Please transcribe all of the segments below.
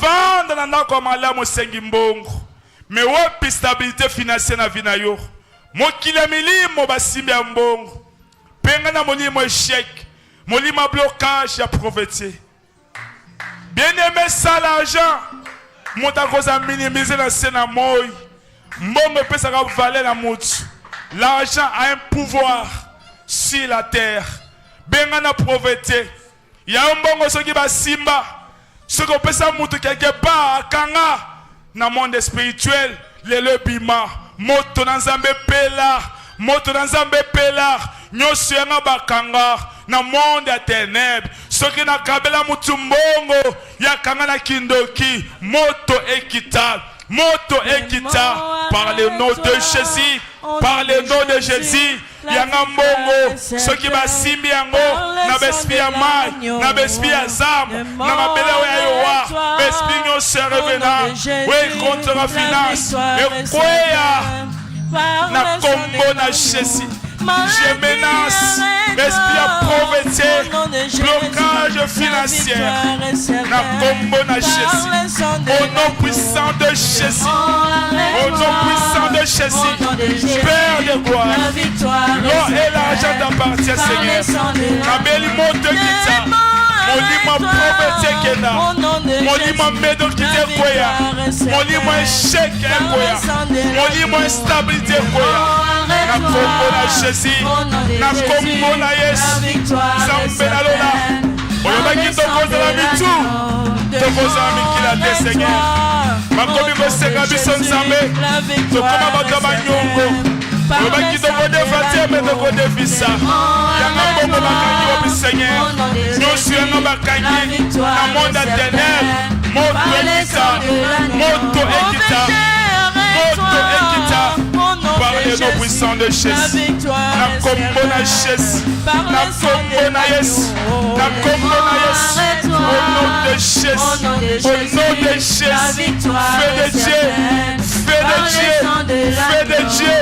vendre na ndako malamu sengi mbongo. Mais wapi stabilité financière na vie na yo. Mokili ya milimo basimbi ya mbongo. Penga na molimo échec. Molimo blocage ya prophétie. Bien-aimé ça l'argent. Mota koza minimiser na sena moy. Mbongo pesa ka valer na mutu. L'argent a un pouvoir sur la terre. Benga na prophétie. Ya mbongo soki basimba. Soki pesa mutu quelque part akanga na monde spirituel le bima. Moto na nzambe pela. Moto na nzambe pela. Nyoso yanga bakanga na monde ya ténèbres. Soki na kabela mutu mbongo ya kanga na kindoki. Moto ekita. Moto ekita. Par le nom de Jésus. Par le nom de Jésus. Yanga mbongo. Soki basimbi yango. Na bespi ya mai. Na bespi ya zam. Na mabele ya yowa. Bespi nyoso ya revenant. Oui, contre la finance. Et quoi na combo na Jésus. Je menace l'esprit à pauvreté, blocage financier. Na combo na Jésus. Au nom puissant de Jésus. Au nom puissant de Jésus. Père de gloire. L'or et l'argent t'appartient, Seigneur. Na beli monte kita. Molimo pauvreté kena. Molimo medo kite koya. Molimo échec koya. Molimo instabilité koya. Na kombo na Jésus. Na kombo na Yesu. Zambe na lola. Oyobaki tokoza la mitu. Tokoza la mikila te Seigneur. Makomi koseka biso nzambe. Tokoma bato banyongo. Oyobaki tokode fatia me tokode visa. Yanga mbongo bakangi wapi Seigneur. Nyosu yanga bakangi. Na monde ya ténèbres. Moto ekita. Moto ekita. Moto ekita. Par le nom puissant de Jésus. Na kombo na Jésus. Na kombo na Yesu. Na kombo na Yesu. Au nom de Jésus. Au nom de Jésus. Feu de Dieu. Feu de Dieu. Feu de Dieu.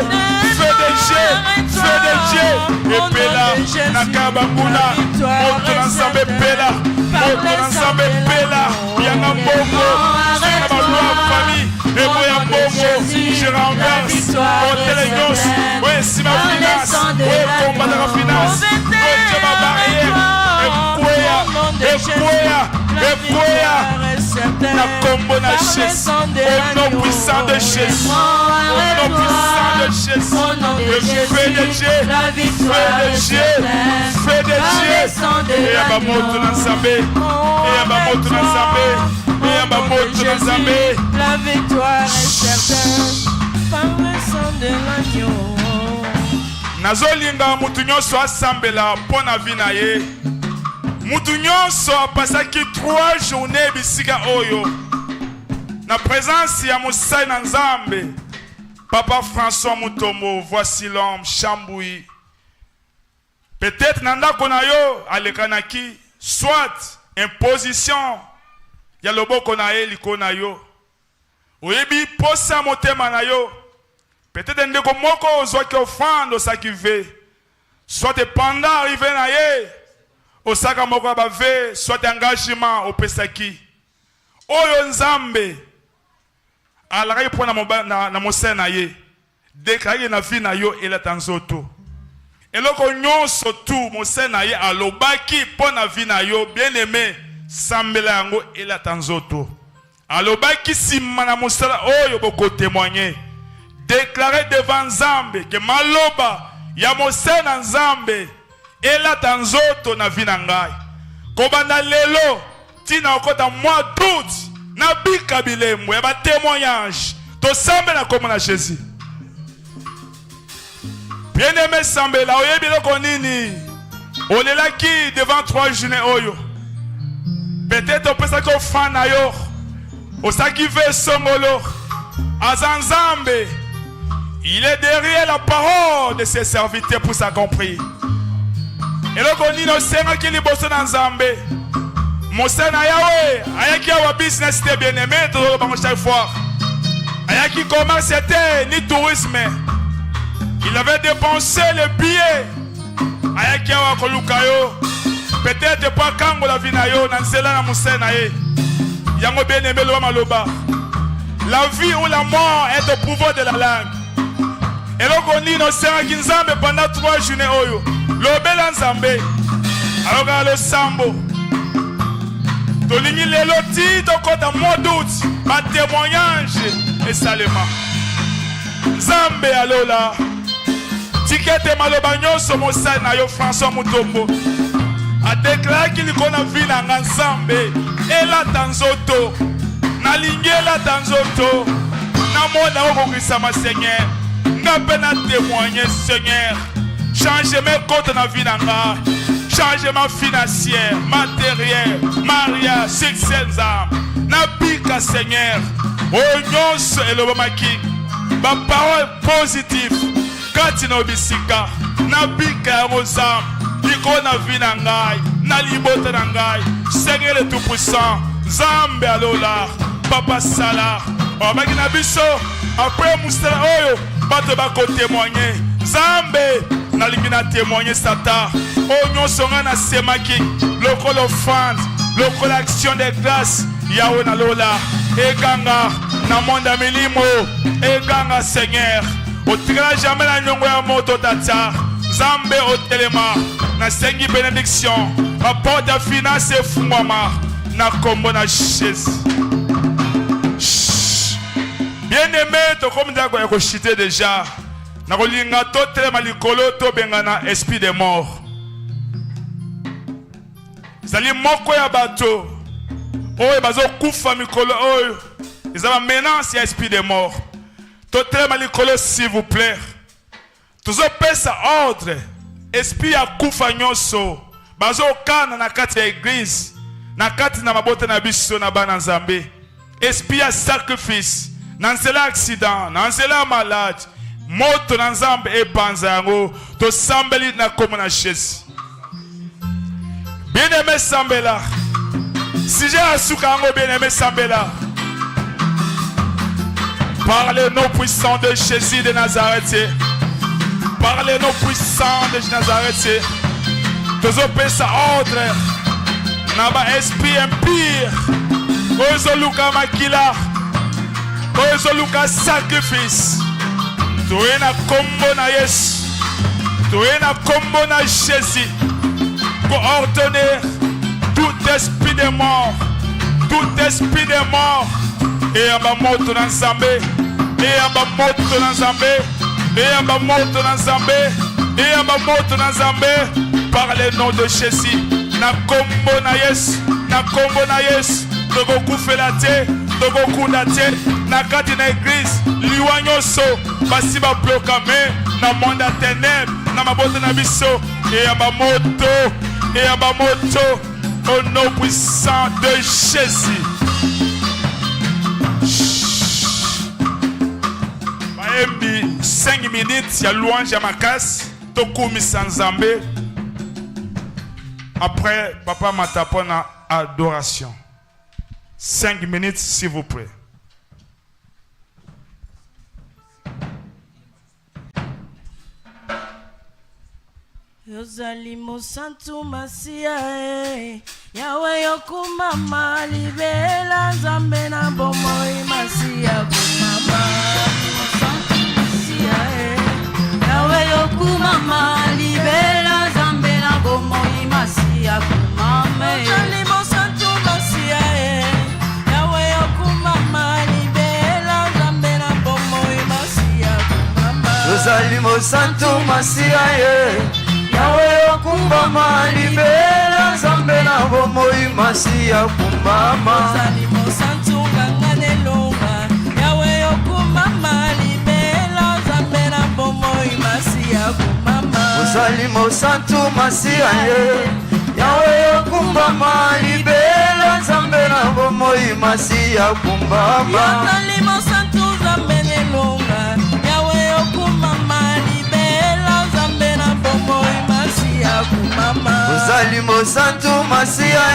Feu de Dieu. Feu de Dieu. Et pela. Na kabakuna. Moto na nzambe pela. Moto na nzambe pela. Yanga mbongo. Yanga balwa famille. Et moi ya mbongo. Je renverse. Contre les gosses. Oui, si ma finance. Oui, combat de la finance. Oui, ma barrière. Et quoi. La combo na Jésus. Au nom puissant de Jésus. Au nom puissant de Jésus. Le feu de Dieu. Feu de Dieu. Feu de Dieu. Et à ma moto dans Zambé. Et à ma moto dans Zambé. Et à ma moto dans Zambé. La victoire est certaine. Par le sang de l'agneau. Nazolinga mutu nyonso asambela pona vie na ye. Mutu nyonso apasaki 3 journées bisika oyo. Na présence ya Mosai na Nzambe. Papa François Mutombo, voici l'homme Chamboui. Peut-être nanda kona yo alekanaki soit imposition ya loboko na ye likona yo. Oyebi posa motema na yo. Peut-être ndeko moko ozwaki offrande osaki ve. Soit pendant arrivé na ye. Osaka moko abave, soit engagement opesaki. Oyo Nzambe alaka po na mose na ye. Déclaré na vie na yo elata nzoto. Eloko nyonso tu mose na ye alobaki po na vie na yo bien-aimé sambela yango elata nzoto. Alobaki sima na mosala oyo boko témoigner. Déclarer devant Nzambe que maloba ya mose na Nzambe elata nzoto na vie na ngai. Kobanda lelo tina okota mois d'août na bika bilembo ya ba témoignage to sambe na komona Jésus. Bien-aimé sambela oyebi loko nini olelaki devant 3 journées oyo. Peut-être opesa ko fana yo osaki ve songolo azanzambe. Il est derrière la parole de ses serviteurs pour s'accomplir. Et le konino senga ki liboso na Nzambe. Mosena yawe ayaki awa business te bien-aimé to bango chaque fois. Ayaki commerce c'était ni tourisme. Il avait dépensé le billet. Ayaki awa koluka yo. Peut-être pas kango la vie na yo na nzela na mosena ye. Yango bien aimé le maloba. La vie ou la mort est au pouvoir de la langue. Et donc on dit nos sœurs qui nzambe pendant 3 journées oyo. Lobela nzambe. Alors le sambo. Tolingi lelo ti to kota mois d'août. Ma témoignage et salement. Nzambe alola. Tikete maloba nyonso mosali na yo François Mutombo. A déclaré qu'il connaît vie na nzambe. Ela tanzoto. Na lingela tanzoto. Na mona okokisa ma Seigneur. Nga pe na témoigner Seigneur. Change mes comptes na vie na nga. Changement financier, matériel, mariage, succès na bika Seigneur. Oh nyonso elobamaki. Ba parole positive. Kati no bisika. Na bika ya nzambe. Liko na vie na ngai. Na libota na ngai. Seigneur le tout-puissant. Nzambe alola. Papa Sala. Obaki na biso. Après Moustala oyo. Bato bako témoigner. Nzambe. Nalingi na témoigner Satan. Onyo songa na semaki. Lokolo offrande. Lokolo action de grâce. Yahweh na lola. Eganga. Na monda milimo. Eganga Seigneur. Otikala jamais la nyongo ya moto tata. Nzambe otelema. Na sengi bénédiction. Apporte ya finance et fumama. Na kombo na Jésus. Bien aimé, to comme d'ago ya ko chiter déjà. Na kolinga to telema likolo to bengana esprit de mort. Zali moko ya bato. Oyo bazo kufa mikolo oyo. Ezaba menace ya esprit de mort. To telema likolo s'il vous plaît. Tozo pesa ordre. Esprit ya kufa nyonso. Bazo kana na kati ya église. Na kati na mabote na biso na bana Nzambe. Esprit ya sacrifice. Nansela accident, nansela malade. Moto na Nzambe epanza yango. To sambeli na komo na Jésus. Bien-aimé Sambela. Si j'ai asuka yango bien-aimé Sambela. Parlez-nous puissants de Jésus de Nazareth. Parlez-nous puissants de Nazareth. Tozo pesa ordre. Naba esprit impire. Ozo luka makila. Ozo luka sacrifice. Toye na kombo na Yesu. Toye na kombo na Jésus. Coordonner tout esprit de mort. Tout esprit de mort. Et amba moto na Nzambe. Et amba moto na Nzambe. Et amba moto na Nzambe. Et amba moto na Nzambe. Par le nom de Jésus. Na kombo na Yesu. Na kombo na Yesu. Togo kufela te. Togo kunda te. Na kati na église. Liwa nyonso. Basi ba proclamer. Na monde à ténèbres. Na mabote na biso. Et amba moto. Et amba moto. Au nom puissant de Jésus. Maembi 5 minutes. Ya louange ya makasi. Tokumi Nzambe. Après, papa matapona adoration. 5 minutes, s'il vous plaît. Yozali mosantu masia Yawe yokumama libela Nzambe na bomoi masia kumama Mosantu masia Yawe yokumama libela Nzambe na bomoi masia kumama Yozali mosantu masia Yawe yokumama libela Nzambe na bomoi masia kumama Yozali mosantu masia Yawe okumbama libela Nzambe na bomoi masia kumbama Yozali mosantu ngangane longa Yawe okumbama libela Nzambe na bomoi masia kumbama Yozali mosantu masia Yawe okumbama libela Nzambe na bomoi masia kumbama Yozali mosantu Nzambe nelonga Yawe okumbama libela Nzambe na bomoi masia kumbama Yozali mosantu masia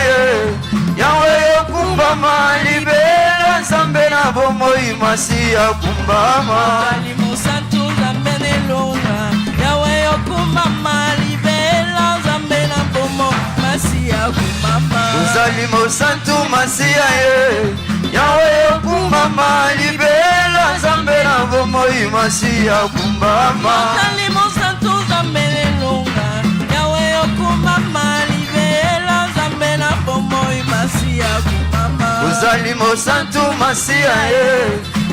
Yawe okumbama libela Nzambe na bomoi masia kumbama Yozali mosantu Nzambe nelonga Yawe okumbama libela Nzambe na bomoi masia kumbama ozali mosantu masiya ye yawe okumbama libela nzambe na bomoi masiya kumbama ozali mosantu nzambe lelonga yawe okumbama libela nzambe na bomoi masiya kumbama ozali mosantu masiya ye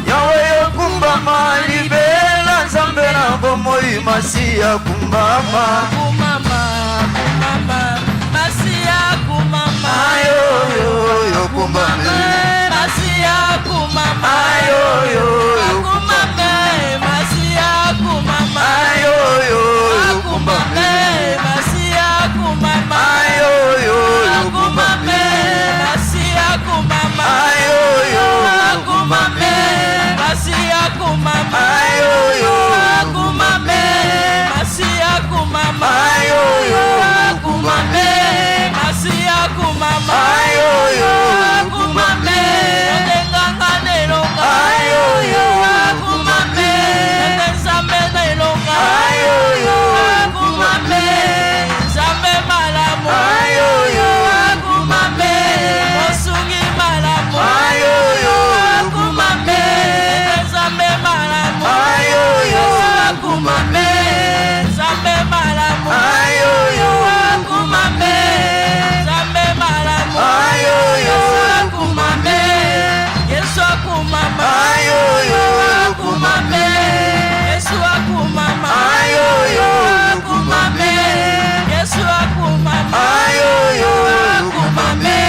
yawe okumbama libela nzambe na bomoi masiya kumbama kumama masiya kumama ayo kumbame masiya kumama ayo kumame masiya kumama ayo kumame masiya kumama ayo kumame masiya kumama kumame masiya kumama kumame masiya kumama kumame masiya kumama kumame ndenganga nelonga kumame nzambe nelonga kumame nzambe malamu kumame mosungi malamu kumame nzambe malamu kumame nzambe malamu kumame nzambe malamu kumame yesu akumama kumame yesu akumama kumame yesu akumama kumame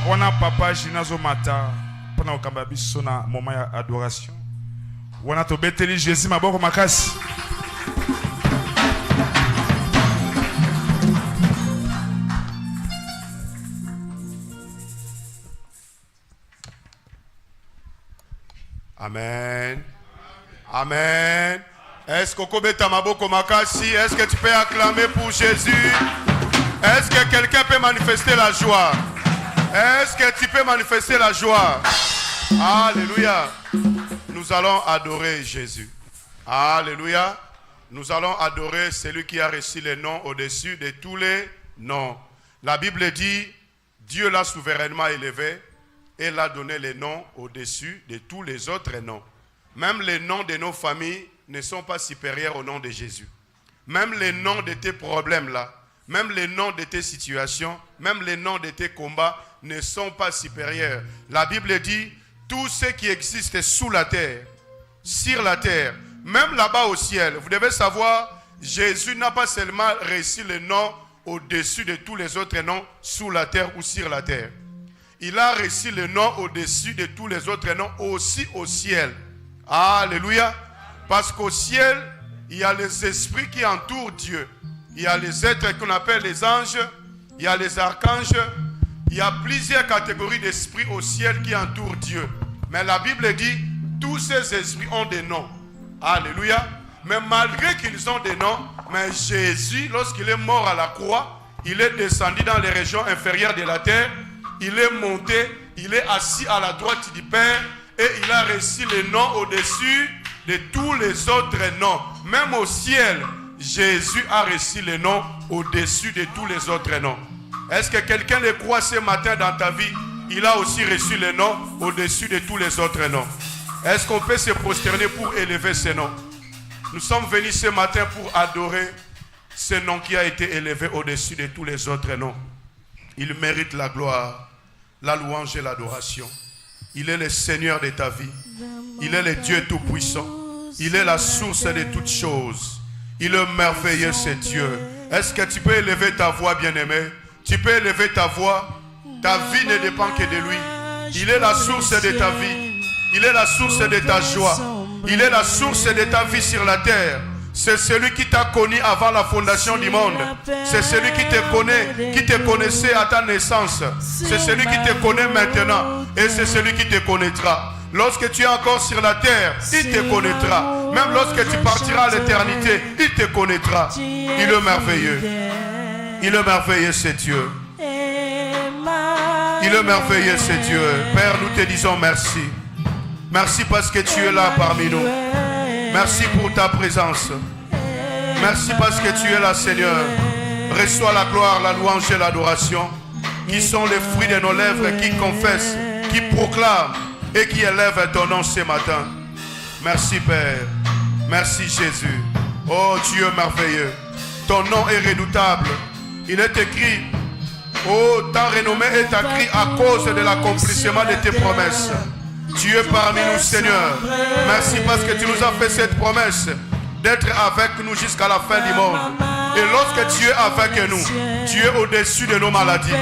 wana papa jinazo mata pona okamba biso na moment ya adoration wana to beteli Jésus maboko makasi. Amen. Amen. Est-ce que Kobeta maboko makasi? Est-ce que tu peux acclamer pour Jésus? Est-ce que quelqu'un peut manifester la joie? Est-ce que tu peux manifester la joie? Alléluia. Nous allons adorer Jésus. Alléluia. Nous allons adorer celui qui a reçu les noms au-dessus de tous les noms. La Bible dit, Dieu l'a souverainement élevé et l'a donné les noms au-dessus de tous les autres noms. Même les noms de nos familles ne sont pas supérieurs au nom de Jésus. Même les noms de tes problèmes là, même les noms de tes situations, même les noms de tes combats ne sont pas supérieurs. La Bible dit, tout ce qui existe sous la terre, sur la terre, même là-bas au ciel, vous devez savoir, Jésus n'a pas seulement reçu le nom au-dessus de tous les autres noms sous la terre ou sur la terre. Il a reçu le nom au-dessus de tous les autres noms aussi au ciel. Alléluia. Parce qu'au ciel, il y a les esprits qui entourent Dieu. Il y a les êtres qu'on appelle les anges. Il y a les archanges. Il y a plusieurs catégories d'esprits au ciel qui entourent Dieu. Mais la Bible dit, tous ces esprits ont des noms. Alléluia. Mais malgré qu'ils ont des noms, mais Jésus, lorsqu'il est mort à la croix, il est descendu dans les régions inférieures de la terre. Il est monté, il est assis à la droite du Père et il a reçu le nom au-dessus de tous les autres noms. Même au ciel, Jésus a reçu le nom au-dessus de tous les autres noms. Est-ce que quelqu'un le croit ce matin dans ta vie? Il a aussi reçu le nom au-dessus de tous les autres noms. Est-ce qu'on peut se prosterner pour élever ce nom? Nous sommes venus ce matin pour adorer ce nom qui a été élevé au-dessus de tous les autres noms. Il mérite la gloire, la louange et l'adoration. Il est le Seigneur de ta vie. Il est le Dieu Tout-Puissant. Il est la source de toutes choses. Il est merveilleux, ce Dieu. Est-ce que tu peux élever ta voix, bien-aimé? Tu peux élever ta voix. Ta vie ne dépend que de lui. Il est la source de ta vie. Il est la source de ta joie. Il est la source de ta vie sur la terre. C'est celui qui t'a connu avant la fondation du monde. C'est celui qui te connaît, qui te connaissait à ta naissance. C'est celui qui te connaît maintenant. Et c'est celui qui te connaîtra. Lorsque tu es encore sur la terre, il te connaîtra. Même lorsque tu partiras à l'éternité, il te connaîtra. Il est merveilleux. Il est merveilleux, ce Dieu. Il est merveilleux, ce Dieu. Père, nous te disons merci. Merci parce que tu es là parmi nous. Merci pour ta présence. Merci parce que tu es là, Seigneur. Reçois la gloire, la louange et l'adoration, qui sont les fruits de nos lèvres, qui confessent, qui proclament et qui élèvent ton nom ce matin. Merci, Père. Merci, Jésus. Oh, Dieu merveilleux. Ton nom est redoutable. Il est écrit, oh, ta renommée est écrite à cause de l'accomplissement de tes promesses. Tu es parmi nous, Seigneur. Merci parce que tu nous as fait cette promesse d'être avec nous jusqu'à la fin du monde. Et lorsque tu es avec nous, tu es au-dessus de nos maladies.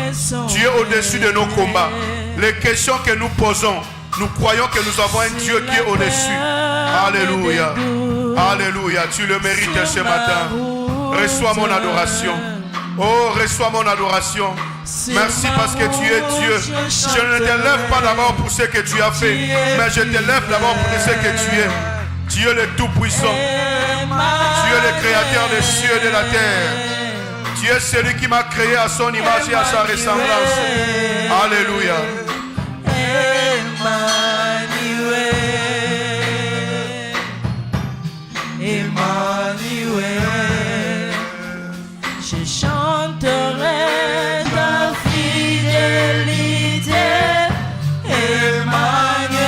Tu es au-dessus de nos combats. Les questions que nous posons, nous croyons que nous avons un Dieu qui est au-dessus. Alléluia. Alléluia. Tu le mérites ce matin. Reçois mon adoration. Oh, reçois mon adoration. Merci parce que tu es Dieu. Je ne te lève pas d'abord pour ce que tu as fait, mais je te lève d'abord pour ce que tu es. Tu es le Tout-Puissant. Tu es le Créateur des cieux et de la terre. Tu es celui qui m'a créé à son image et à sa ressemblance. Alléluia. Je chanterai ta fidélité, Emmanuel.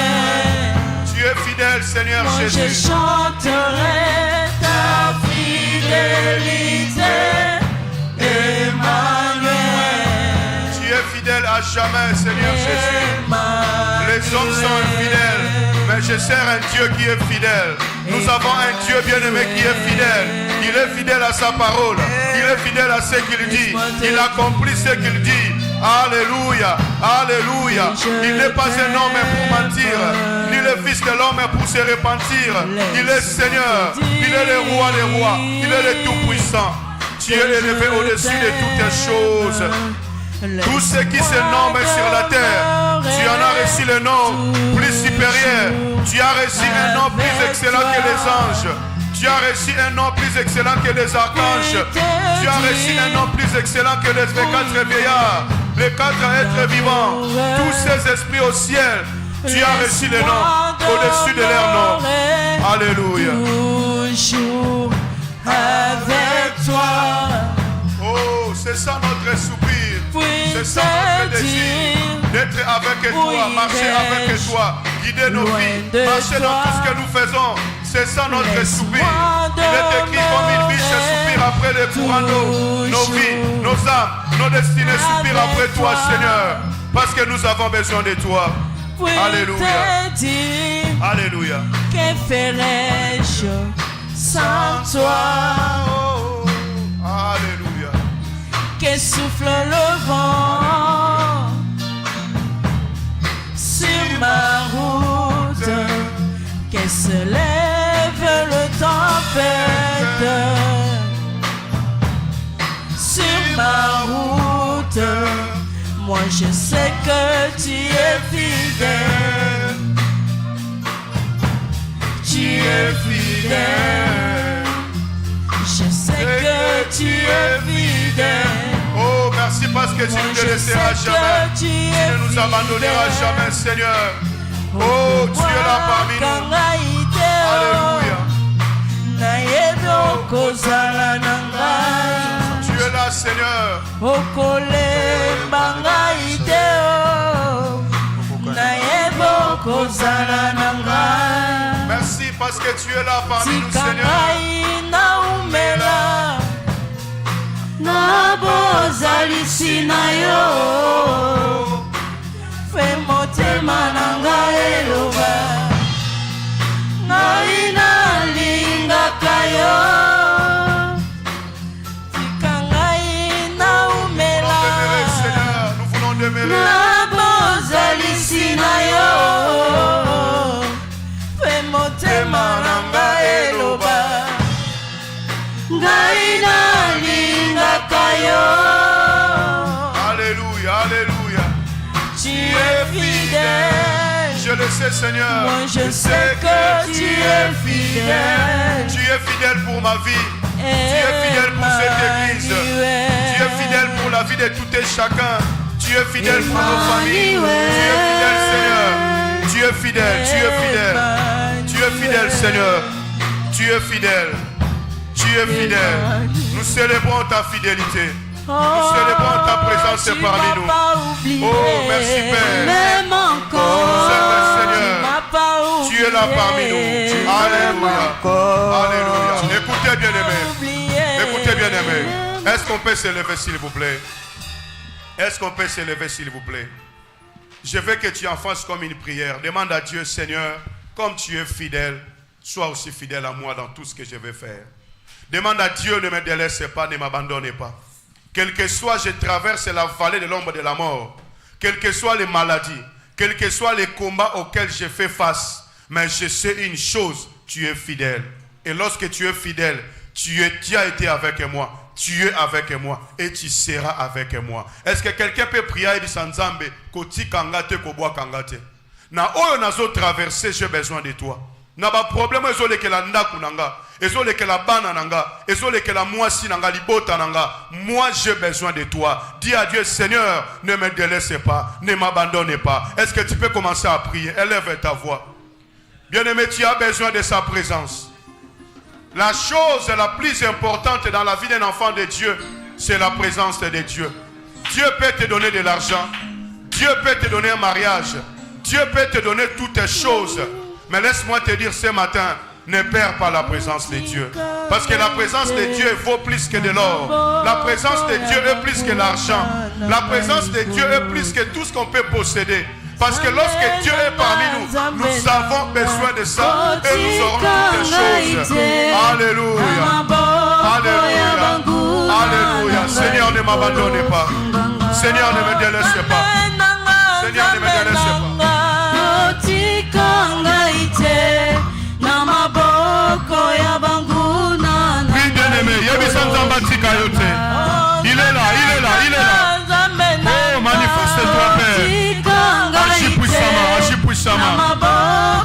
Tu es fidèle, Seigneur Moi Jésus. je chanterai ta fidélité, Emmanuel. Tu es fidèle à jamais, Seigneur Jésus. Les hommes sont infidèles, mais je sers un Dieu qui est fidèle. Nous avons un Dieu bien-aimé qui est fidèle. Il est fidèle à sa parole. Il est fidèle à ce qu'il dit. Il accomplit ce qu'il dit. Alléluia. Alléluia. Il n'est pas un homme pour mentir, ni le fils de l'homme pour se repentir. Il est Seigneur. Il est le roi des rois. Il est le Tout-Puissant. Tu es élevé au-dessus de toutes les choses. Tous ceux qui se nomment sur la terre, tu en as reçu le nom plus supérieur. Tu as reçu un nom plus excellent que les anges. Tu as reçu un nom plus excellent que les archanges. Tu as reçu un nom plus excellent que les 24 vieillards, les 4 êtres vivants, tous ces esprits au ciel. Tu as reçu le nom au-dessus de leur nom. Alléluia. Toujours avec toi. Oh, c'est ça notre soupir. C'est ça notre désir, d'être avec toi, marcher avec toi, guider nos vies, marcher dans tout ce que nous faisons. C'est ça notre soupir. Il est écrit comme une vie se soupire après les courants d'eau. Nos vies, nos âmes, nos destinées soupirent après toi, Seigneur, parce que nous avons besoin de toi. Alléluia. Alléluia. Que ferais-je sans toi? Alléluia. Que souffle le vent sur ma route, que se lève le tempête sur ma route. Moi je sais que tu es fidèle, tu es fidèle. Je sais que tu es fidèle. Oh, merci parce que tu ne te laisseras jamais. Tu ne nous abandonneras jamais, Seigneur. Oh, tu es là parmi nous. Alléluia. kozala na ngai. Tu es là, Seigneur. Okolemba ngai te o, nayeba kozala na ngai. Merci parce que tu es là parmi nous, Tika Seigneur. ngai naumela, nabozalisi na yo. Fe motema na ngai eloba, ngai nalingaka yo. Tika ngai naumela, Seigneur, nous voulons demeurer. nabozalisi na yo. Fe motema na ngai eloba, ngai nalingaka yo. Alléluia, alléluia. Tu es fidèle. Je le sais, Seigneur. Moi je sais que tu es fidèle. Tu es fidèle pour ma vie. Tu es fidèle pour cette église. Tu es fidèle pour la vie de tout et chacun. Tu es fidèle pour nos familles. Tu es fidèle, Seigneur. Tu es fidèle, tu es fidèle. Tu es fidèle, Seigneur. Tu es fidèle. Tu es fidèle. Nous célébrons ta fidélité. Nous célébrons ta présence parmi nous. Oh, merci, Père. Même encore, Seigneur, tu es là parmi nous. Alléluia. Alléluia. Écoutez, bien-aimés. Écoutez, bien-aimés. Est-ce qu'on peut s'élever, s'il vous plaît? Est-ce qu'on peut s'élever, s'il vous plaît? Je veux que tu en fasses comme une prière. Demande à Dieu, Seigneur, comme tu es fidèle, sois aussi fidèle à moi dans tout ce que je vais faire. Demande à Dieu, ne me délaisse pas, ne m'abandonne pas. Quel que soit, je traverse la vallée de l'ombre de la mort. Quelles que soient les maladies, quels que soient les combats auxquels je fais face. Mais je sais une chose, tu es fidèle. Et lorsque tu es fidèle, tu as été avec moi. Tu es avec moi et tu seras avec moi. Est-ce que quelqu'un peut prier et dire Sanzambe, Koti Kangate, Koboa Kangate? Na oyo nazo traverser, j'ai besoin de toi. Na ba problème ezole ke la ndaku nanga, ezole ke la bana nanga, ezole ke la mwasi nanga libota nanga. Moi j'ai besoin de toi. Dis à Dieu, Seigneur, ne me délaisse pas, ne m'abandonne pas. Est-ce que tu peux commencer à prier? Élève ta voix. Bien-aimé, tu as besoin de sa présence. La chose la plus importante dans la vie d'un enfant de Dieu, c'est la présence de Dieu. Dieu peut te donner de l'argent. Dieu peut te donner un mariage. Dieu peut te donner toutes les choses. Mais laisse-moi te dire ce matin, ne perds pas la présence de Dieu. Parce que la présence de Dieu vaut plus que de l'or. La présence de Dieu est plus que l'argent. La présence de Dieu est plus que tout ce qu'on peut posséder. Parce que lorsque Dieu est parmi nous, nous avons besoin de ça et nous aurons toutes les choses. Alléluia. Alléluia. Alléluia. Seigneur, ne m'abandonne pas. Seigneur, ne me délaisse pas. Seigneur, ne me délaisse pas. Oui, bien-aimé, il est là, il est là, il est là. Oh, manifeste-toi, Père. Agis puissamment, agis puissamment.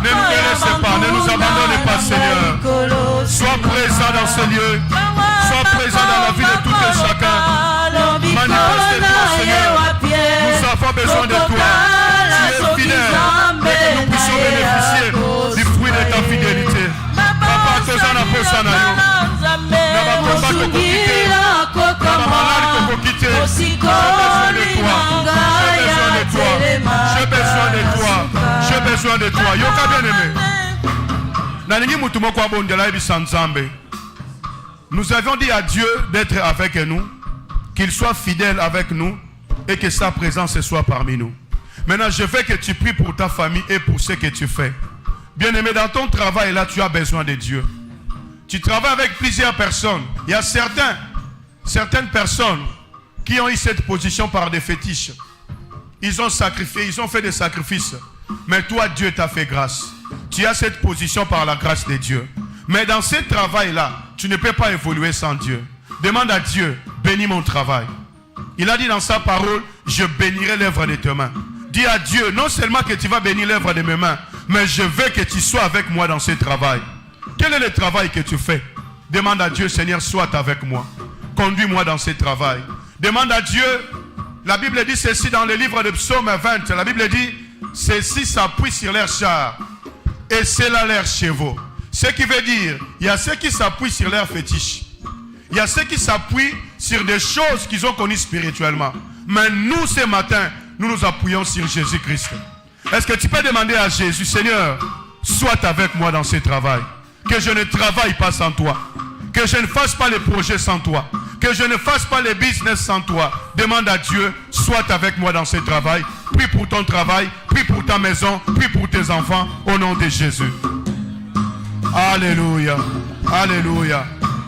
Ne nous délaisse pas, ne nous abandonne pas, Seigneur. Sois présent dans ce lieu. Sois présent dans la vie de tout et chacun. Manifeste-toi, Seigneur. Nous avons besoin de toi. Tu es fidèle. Et que nous puissions bénéficier du fruit de ta fidélité. Papa, tozana posana yo. Naba komba kokokite. Naba malali kokokite. J'ai besoin de toi. J'ai besoin de toi. J'ai besoin de toi. Yoka bien-aimé. Nalingi mutumoko abondela ebisa Nzambe. Nous avions dit à Dieu d'être avec nous, qu'il soit fidèle avec nous et que sa présence soit parmi nous. Maintenant, je veux que tu pries pour ta famille et pour ce que tu fais. Bien-aimé, dans ton travail, là, tu as besoin de Dieu. Tu travailles avec plusieurs personnes. Il y a certaines personnes qui ont eu cette position par des fétiches. Ils ont sacrifié, ils ont fait des sacrifices. Mais toi, Dieu t'a fait grâce. Tu as cette position par la grâce de Dieu. Mais dans ce travail-là, tu ne peux pas évoluer sans Dieu. Demande à Dieu, bénis mon travail. Il a dit dans sa parole, je bénirai l'œuvre de tes mains. Dis à Dieu, non seulement que tu vas bénir l'œuvre de mes mains, mais je veux que tu sois avec moi dans ce travail. Quel est le travail que tu fais? Demande à Dieu, Seigneur, sois avec moi. Conduis-moi dans ce travail. Demande à Dieu, la Bible dit ceci dans le livre de Psaume 20. La Bible dit, ceux-ci s'appuient sur leurs chars et c'est là leurs chevaux. Ce qui veut dire, il y a ceux qui s'appuient sur leurs fétiches. Il y a ceux qui s'appuient sur des choses qu'ils ont connues spirituellement. Mais nous, ce matin, nous nous appuyons sur Jésus-Christ. Est-ce que tu peux demander à Jésus, Seigneur, sois avec moi dans ce travail. Que je ne travaille pas sans toi. Que je ne fasse pas les projets sans toi. Que je ne fasse pas les business sans toi. Demande à Dieu, sois avec moi dans ce travail. Prie pour ton travail, prie pour ta maison, prie pour tes enfants, au nom de Jésus. Alléluia. Alléluia.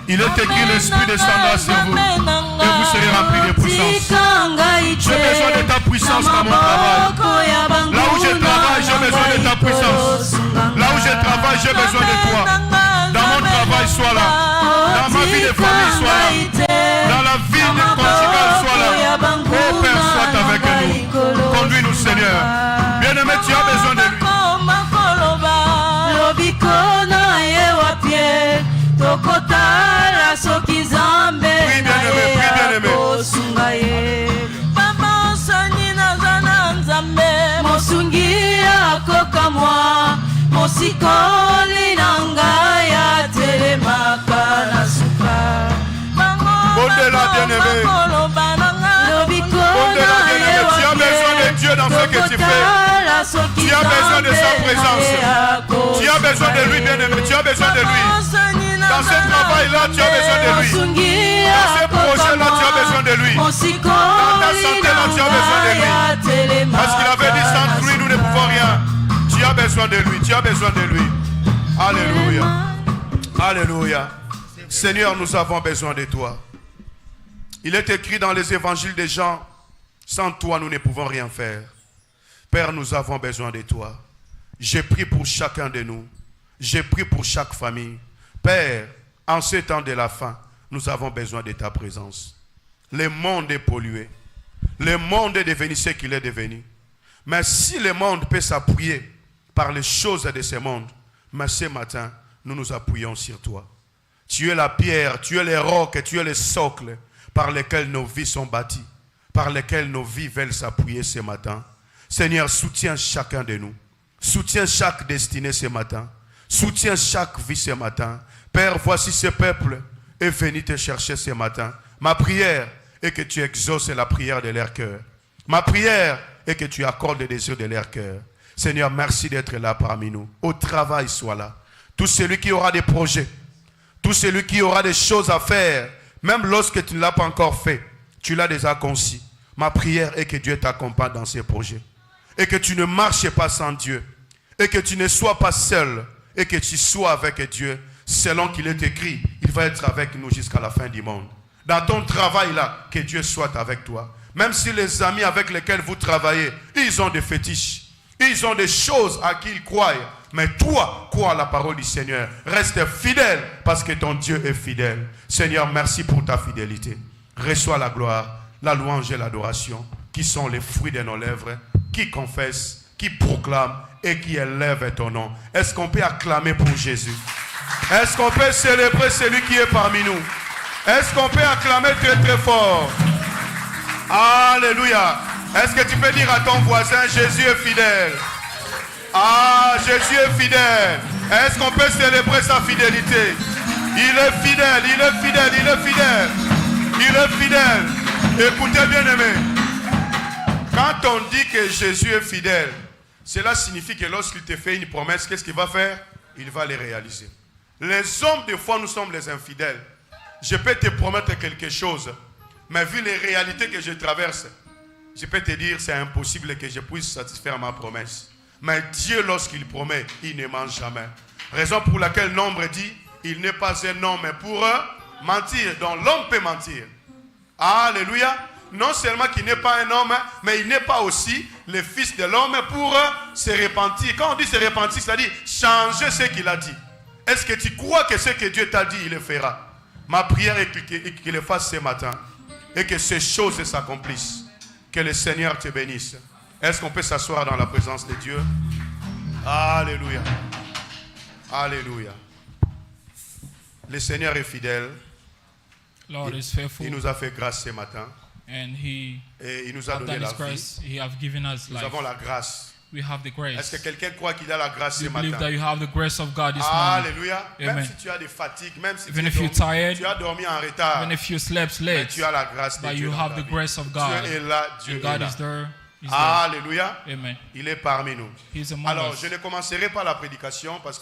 Il est écrit, l'Esprit descendra sur vous et vous serez remplis de puissance. J'ai besoin de ta puissance dans mon travail. Là où je travaille, j'ai besoin de ta puissance. Là où je travaille, j'ai besoin de toi. Dans mon travail, sois là. Dans ma vie de famille, sois là. Dans la vie de conjugale, sois là. Oh Père, sois avec nous. Conduis-nous, Seigneur. Bien-aimé, tu as besoin de lui. Tokotala soki zambe na kosunga ye Mama sani nazana nzambe Mosungi akoka mwa Mosikoli nanga ya telemaka na suka Bondela bien-aimé. Bondela bien-aimé. Tu as besoin de Dieu dans ce que tu fais. Tu as besoin de sa présence. Tu as besoin de lui, bien-aimé. Tu as besoin de lui. Dans ce travail-là, tu as besoin de lui. Dans ce projet-là, tu as besoin de lui. Dans ta santé-là, tu as besoin de lui. Parce qu'il avait dit, sans lui, nous ne pouvons rien. Tu as besoin de lui. Tu as besoin de lui. Alléluia. Alléluia. Seigneur, nous avons besoin de toi. Il est écrit dans les évangiles des gens, sans toi, nous ne pouvons rien faire. Père, nous avons besoin de toi. J'ai prié pour chacun de nous. J'ai prié pour chaque famille. Père, en ce temps de la fin, nous avons besoin de ta présence. Le monde est pollué. Le monde est devenu ce qu'il est devenu. Mais si le monde peut s'appuyer par les choses de ce monde, mais ce matin, nous nous appuyons sur toi. Tu es la pierre, tu es les rocs, tu es le socle par lesquels nos vies sont bâties, par lesquels nos vies veulent s'appuyer ce matin. Seigneur, soutiens chacun de nous. Soutiens chaque destinée ce matin. Soutiens chaque vie ce matin. Père, voici ce peuple est venu te chercher ce matin. Ma prière est que tu exauces la prière de leur cœur. Ma prière est que tu accordes les désirs de leur cœur. Seigneur, merci d'être là parmi nous. Au travail, sois là. Tout celui qui aura des projets, tout celui qui aura des choses à faire, même lorsque tu ne l'as pas encore fait, tu l'as déjà conçu. Ma prière est que Dieu t'accompagne dans ces projets. Et que tu ne marches pas sans Dieu. Et que tu ne sois pas seul. Et que tu sois avec Dieu. Selon qu'il est écrit, il va être avec nous jusqu'à la fin du monde. Dans ton travail là, que Dieu soit avec toi. Même si les amis avec lesquels vous travaillez, ils ont des fétiches. Ils ont des choses à qui ils croient. Mais toi, crois à la parole du Seigneur. Reste fidèle parce que ton Dieu est fidèle. Seigneur, merci pour ta fidélité. Reçois la gloire, la louange et l'adoration qui sont les fruits de nos lèvres, qui confessent, qui proclament et qui élèvent ton nom. Est-ce qu'on peut acclamer pour Jésus? Est-ce qu'on peut célébrer celui qui est parmi nous? Est-ce qu'on peut acclamer très très fort? Alléluia. Est-ce que tu peux dire à ton voisin, Jésus est fidèle? Ah, Jésus est fidèle. Est-ce qu'on peut célébrer sa fidélité? Il est fidèle, il est fidèle, il est fidèle. Il est fidèle. Écoutez bien aimé. Quand on dit que Jésus est fidèle, cela signifie que lorsqu'il te fait une promesse, qu'est-ce qu'il va faire? Il va les réaliser. Les hommes, des fois, nous sommes les infidèles. Je peux te promettre quelque chose, mais vu les réalités que je traverse, je peux te dire c'est impossible que je puisse satisfaire ma promesse. Mais Dieu, lorsqu'il promet, il ne ment jamais. Raison pour laquelle Nombre dit, il n'est pas un homme pour mentir. Donc l'homme peut mentir. Alléluia. Non seulement qu'il n'est pas un homme, mais il n'est pas aussi le fils de l'homme pour se repentir. Quand on dit se repentir, c'est-à-dire changer ce qu'il a dit. Est-ce que tu crois que ce que Dieu t'a dit, il le fera? Ma prière est qu'il le fasse ce matin. Et que ces choses s'accomplissent. Que le Seigneur te bénisse. Est-ce qu'on peut s'asseoir dans la présence de Dieu? Alléluia. Alléluia. Le Seigneur est fidèle. Lord is faithful. Il nous a fait grâce ce matin. And he Et il nous a donné la vie. He have given us Nous life. avons la grâce we have the Est-ce grace. que quelqu'un croit qu'il a la grâce ce You believe matin? that you have the grace of God this morning. Alléluia. Même Amen. si tu as des fatigues, même si Even tu, if you're tired, tu as dormi en retard, even if you slept mais late, tu as la grâce de but Dieu you dans have ta the vie. grace of God. Dieu est là, Dieu And est God là. is there. He's there. Alléluia. Amen. Il est parmi nous. He's among Alors, us. je ne commencerai pas la prédication parce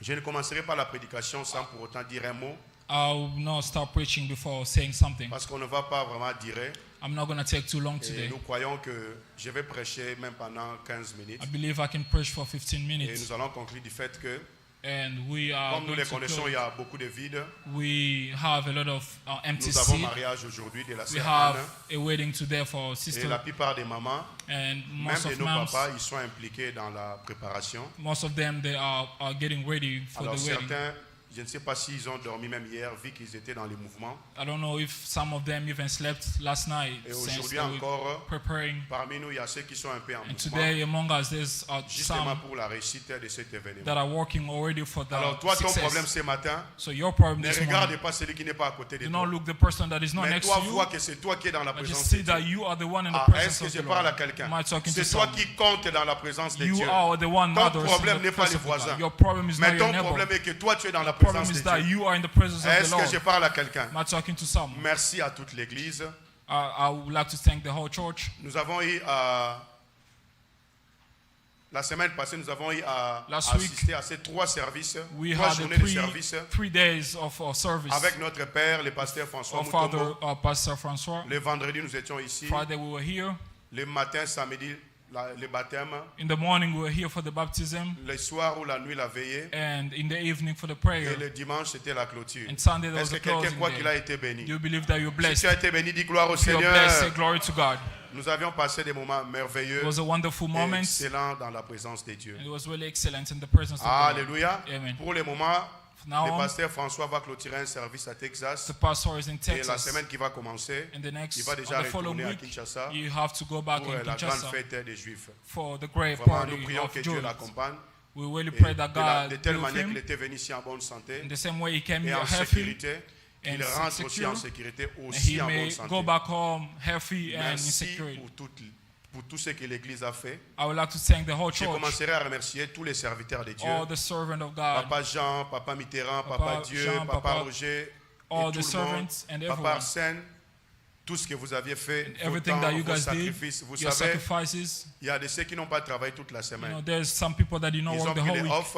je ne commencerai pas la prédication sans pour autant dire un mot, I will not start preaching before saying something. parce qu'on ne va pas vraiment dire. I'm not going to take too long Et today. nous croyons que je vais prêcher même pendant 15 minutes. I believe I can preach for 15 Et minutes. nous allons conclure du fait que, And we are comme nous going les to connaissons, il y close. a beaucoup de vides. We have a lot of empty Nous avons seat. mariage aujourd'hui de la We sœur have Anne. a wedding today for our Et sister. la plupart des mamans, And même most de of nos moms, papas, ils sont impliqués dans la préparation. most of them, they are getting ready for Alors the wedding. certains, je ne sais pas s'ils ont dormi même hier, vu qu'ils étaient dans les mouvements. I don't know if some of them even slept last night Et since aujourd'hui they were encore, preparing. parmi nous, il y a ceux qui sont un peu en And mouvement, today among us, there's justement some pour la réussite de cet événement. that are working already for the Alors toi, ton problème success. ce matin, So your problem ne this regarde morning, pas celui qui n'est pas à côté de do toi. not look the person that is not Mais next toi, to you, vois que c'est toi qui es dans la but just présence see de that Dieu. you are the one in the Ah, presence est-ce que of je the parle à Lord. quelqu'un? Am I talking to C'est toi someone? qui compte dans la présence de You Dieu. are the one Ton matters in problème the n'est pas presence les of God. voisins. Your problem is Mais not your ton neighbor. problème est que toi, tu es dans la The problem présence is de that Dieu. you are in the presence of the Est-ce que je Lord. parle à quelqu'un? Am I talking to someone? Merci à toute l'Église. I would like to thank the whole church. Nous avons eu la semaine passée, nous avons eu à Last week, assister à ces 3 services, We 3 had journées de three, service 3 days of our service. avec notre Père, le pasteur François Our Father, Mutombo. Pastor Francois. Le vendredi, nous étions ici. Friday we were here. Le matin, samedi, le baptême. In the morning we were here for the baptism. Le soir ou la nuit, la veillée. And in the evening for the Et prayer. le dimanche, c'était la clôture. And Sunday there Est-ce was que a quelqu'un closing croit qu'il a day. été béni? Do you believe that you're Si blessed? tu as été béni, dis gloire au If you're Seigneur. blessed, say glory to God. Nous avions passé des moments merveilleux It was a wonderful et moment. excellents dans la présence de Dieu. And it was really excellent in the presence of the Lord. Alléluia. Amen. Pour le moment, Now le on, pasteur François va clôturer un service à Texas. the pastor is in Et la Texas. semaine qui va commencer, And the next, il va on déjà the following retourner à week, Kinshasa you have to go back pour in la grande Kinshasa fête des Juifs. for the great Vraiment, party nous prions of que Dieu Jews. l'accompagne. We really Et pray that de God telle be with manière qu'il him. était venu ici en bonne santé In the same way he came et here en healthy, sécurité, and qu'il rentre aussi secure, en sécurité, and aussi he en bonne may santé. go back home healthy and in Merci security. pour tout ce que l'Église a fait. I would like to thank the whole Je church, commencerai à remercier tous les serviteurs de Dieu. all the servants of God, Papa Jean, Papa Mitterrand, Papa Papa Dieu, Jean, Papa Papa- Roger, all et the tout le monde, servants and Papa everyone. Arsène, tout ce que vous aviez fait, vos Everything temps, that you vos guys did, sacrifices. Vous your savez, sacrifices. il y a de ceux qui n'ont pas travaillé toute la You semaine. know, there's some people that did not Ils ont work the pris whole les week. off,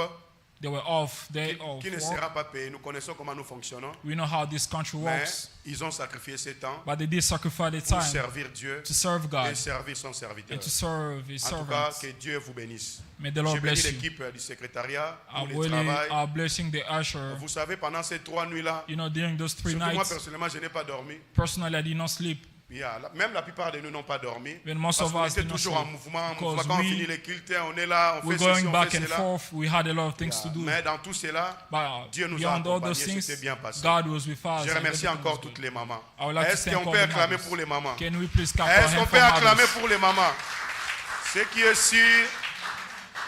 They were off. Day off. qui ne work. sera pas payé. Nous connaissons comment nous fonctionnons. We know how this country Mais works. ils ont sacrifié ce temps But they did sacrifice their pour time servir Dieu to serve et God servir son serviteur. and to serve His En tout cas, servants. que Dieu vous bénisse. May the Je Lord bénis bless you. l'équipe du secrétariat I pour le really travail. are blessing the usher. Vous savez, pendant ces 3 nuits-là, You know, during those 3 surtout moi nights, personnellement, je n'ai pas dormi. personally, I did not sleep. Même la plupart de nous n'ont pas dormi. When most Parce of qu'on us était did not toujours en sleep. mouvement. Because Quand on we- finit les cultes, on est là, on We're fait ceci, going on back fait and cela. forth. We had a lot of things to do. Mais dans tout cela, But Dieu nous a beyond all accompagnés, those things, c'était bien passé. God was with us. Je and remercie everything encore was good. toutes les mamans. I would like to Est-ce thank qu'on all peut the acclamer mothers. pour les mamans? Can we please clap our Est-ce qu'on hands peut for acclamer mothers? pour les mamans? Ce qui est sûr,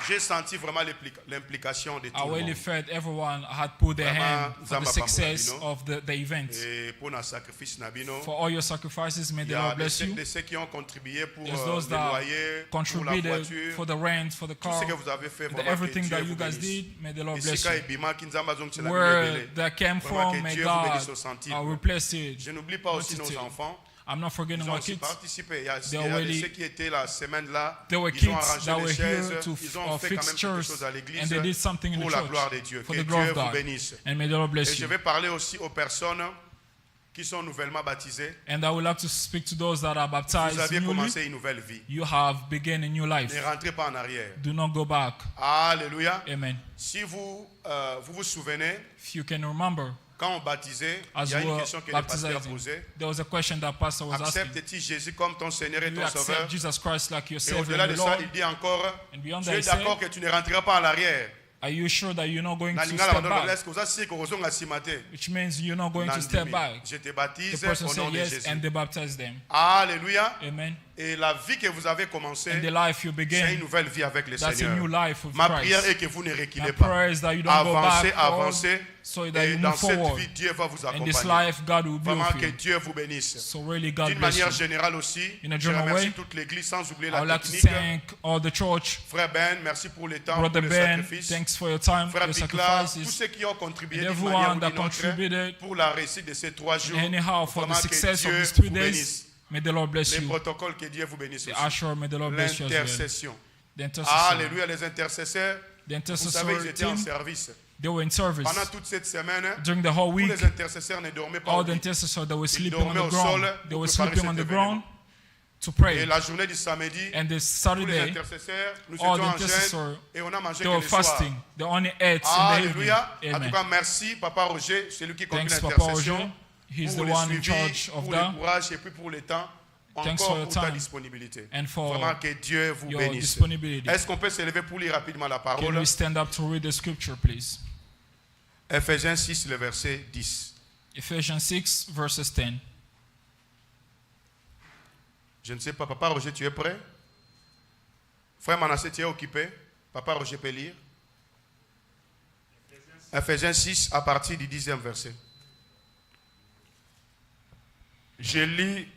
j'ai senti vraiment l'implication de I tout le really monde. felt everyone had put their Vraiment, hand for the Zamba success Pambo, of the event. Et pour notre sacrifice, Nabino, For all your sacrifices, may il the y a Lord bless you. de ceux qui ont contribué pour There's le those that loyer, pour la contributed voiture, for the rent, for the tout car, ce que vous avez fait, the vraiment que everything Dieu that you vous guys bénisse. did. May the Lord Et bless Sika you. et Bima, Kinzamba Zong, c'est la Where Bible. that came Vraiment from, que may Dieu vous bénisse God au centime. replace it. Je n'oublie pas aussi nos Multitude. enfants. I'm not forgetting Ils ont my aussi kids. participé. Il y a, They il y a already- ceux qui étaient la semaine là. There were Ils kids ont arrangé that les were chaises. here to Ils ont fait quand fix même quelque chairs, chose à l'église and they did something in the pour la gloire de church Dieu. for Que the glory Dieu of vous God. bénisse. And may the Lord Et bless je you. vais parler aussi aux personnes qui sont nouvellement baptisées. And I would like to speak to those that are Vous baptized aviez newly. commencé une nouvelle vie. You have begun a new life. Ne rentrez pas en arrière. Do not go back. Alléluia. Amen. Si vous vous souvenez, If you can remember, quand on baptisait, il as y a we une were question que le pasteur a baptizing, posée. there was a question that Pastor was asking. Acceptes-tu Jésus comme ton Seigneur et Do you ton Sauveur? accept Jesus Christ like your Et Savior au-delà and de your ça, Lord? il dit encore, And beyond tu that, es he said, d'accord que tu ne rentreras pas en arrière. are you sure that you're not going Na to lingala step bandolo back? est-ce que vous avez que vous avez simate? Which means you're not going to Nandimi. step back. Je te The baptise person au nom said de yes, Jésus. and they baptized them. Alléluia. Amen. Et la vie que vous avez commencée, And the life you c'est une begin, nouvelle vie avec le that's a new Seigneur. life with Ma prière Christ. est que vous ne reculez My pas. prayer is that you don't go Avancez, back. avancez. so that Et you dans move cette forward. vie, Dieu va vous In this accompagner. life, God will be Vraiment with que you. Dieu vous bénisse. So really, God D'une bless manière you. générale aussi, In a je general remercie way, toute l'église sans oublier I la would like to technique. thank all the church. Frère Ben, merci pour le temps, Brother pour le Ben, sacrifice. thanks for your time, Frère your Picla, tous sacrifices, ceux qui ont contribué and d'une everyone manière ou that d'une autre contributed pour la réussite de ces 3 jours. anyhow for the Vraiment que success of Dieu these 3 vous days. bénisse. May the Lord bless Les you. protocoles, que Dieu vous bénisse The aussi. usher, may the Lord bless you as well. L'intercession. The intercessor, Alléluia, les intercesseurs. the Vous savez, ils intercessor étaient en team, service. they were in service. Pendant toute cette semaine, During the whole tous week, les intercesseurs ne dormaient pas. all au the lit. intercessors, they were sleeping on dormaient the au ground. sol They pour were préparer sleeping on cet the ground to Et pray. la journée du samedi, And this tous les Saturday, intercesseurs, nous all étions the en jeûne intercessors, et on a mangé they que were le soir. fasting. They only ate in the evening. Alléluia. En tout Amen. cas, merci Papa Roger, celui qui conduit Thanks, Papa l'intercession, Roger. He's pour the le one in suivi, charge of pour that. le courage et puis pour le temps. Thanks for Encore your pour ta time disponibilité. and for Vraiment que Dieu vous your bénisse. disponibility. Est-ce qu'on peut s'élever pour lire rapidement la Can parole? we stand up to read the scripture, please? Ephésiens 6, le verset 10. Ephesians 6, verses 10. Je ne sais pas, Papa Roger, tu es prêt? Frère Manassé, tu es occupé? Papa Roger peut lire? Ephésiens 6, à partir du 10e verset. Je lis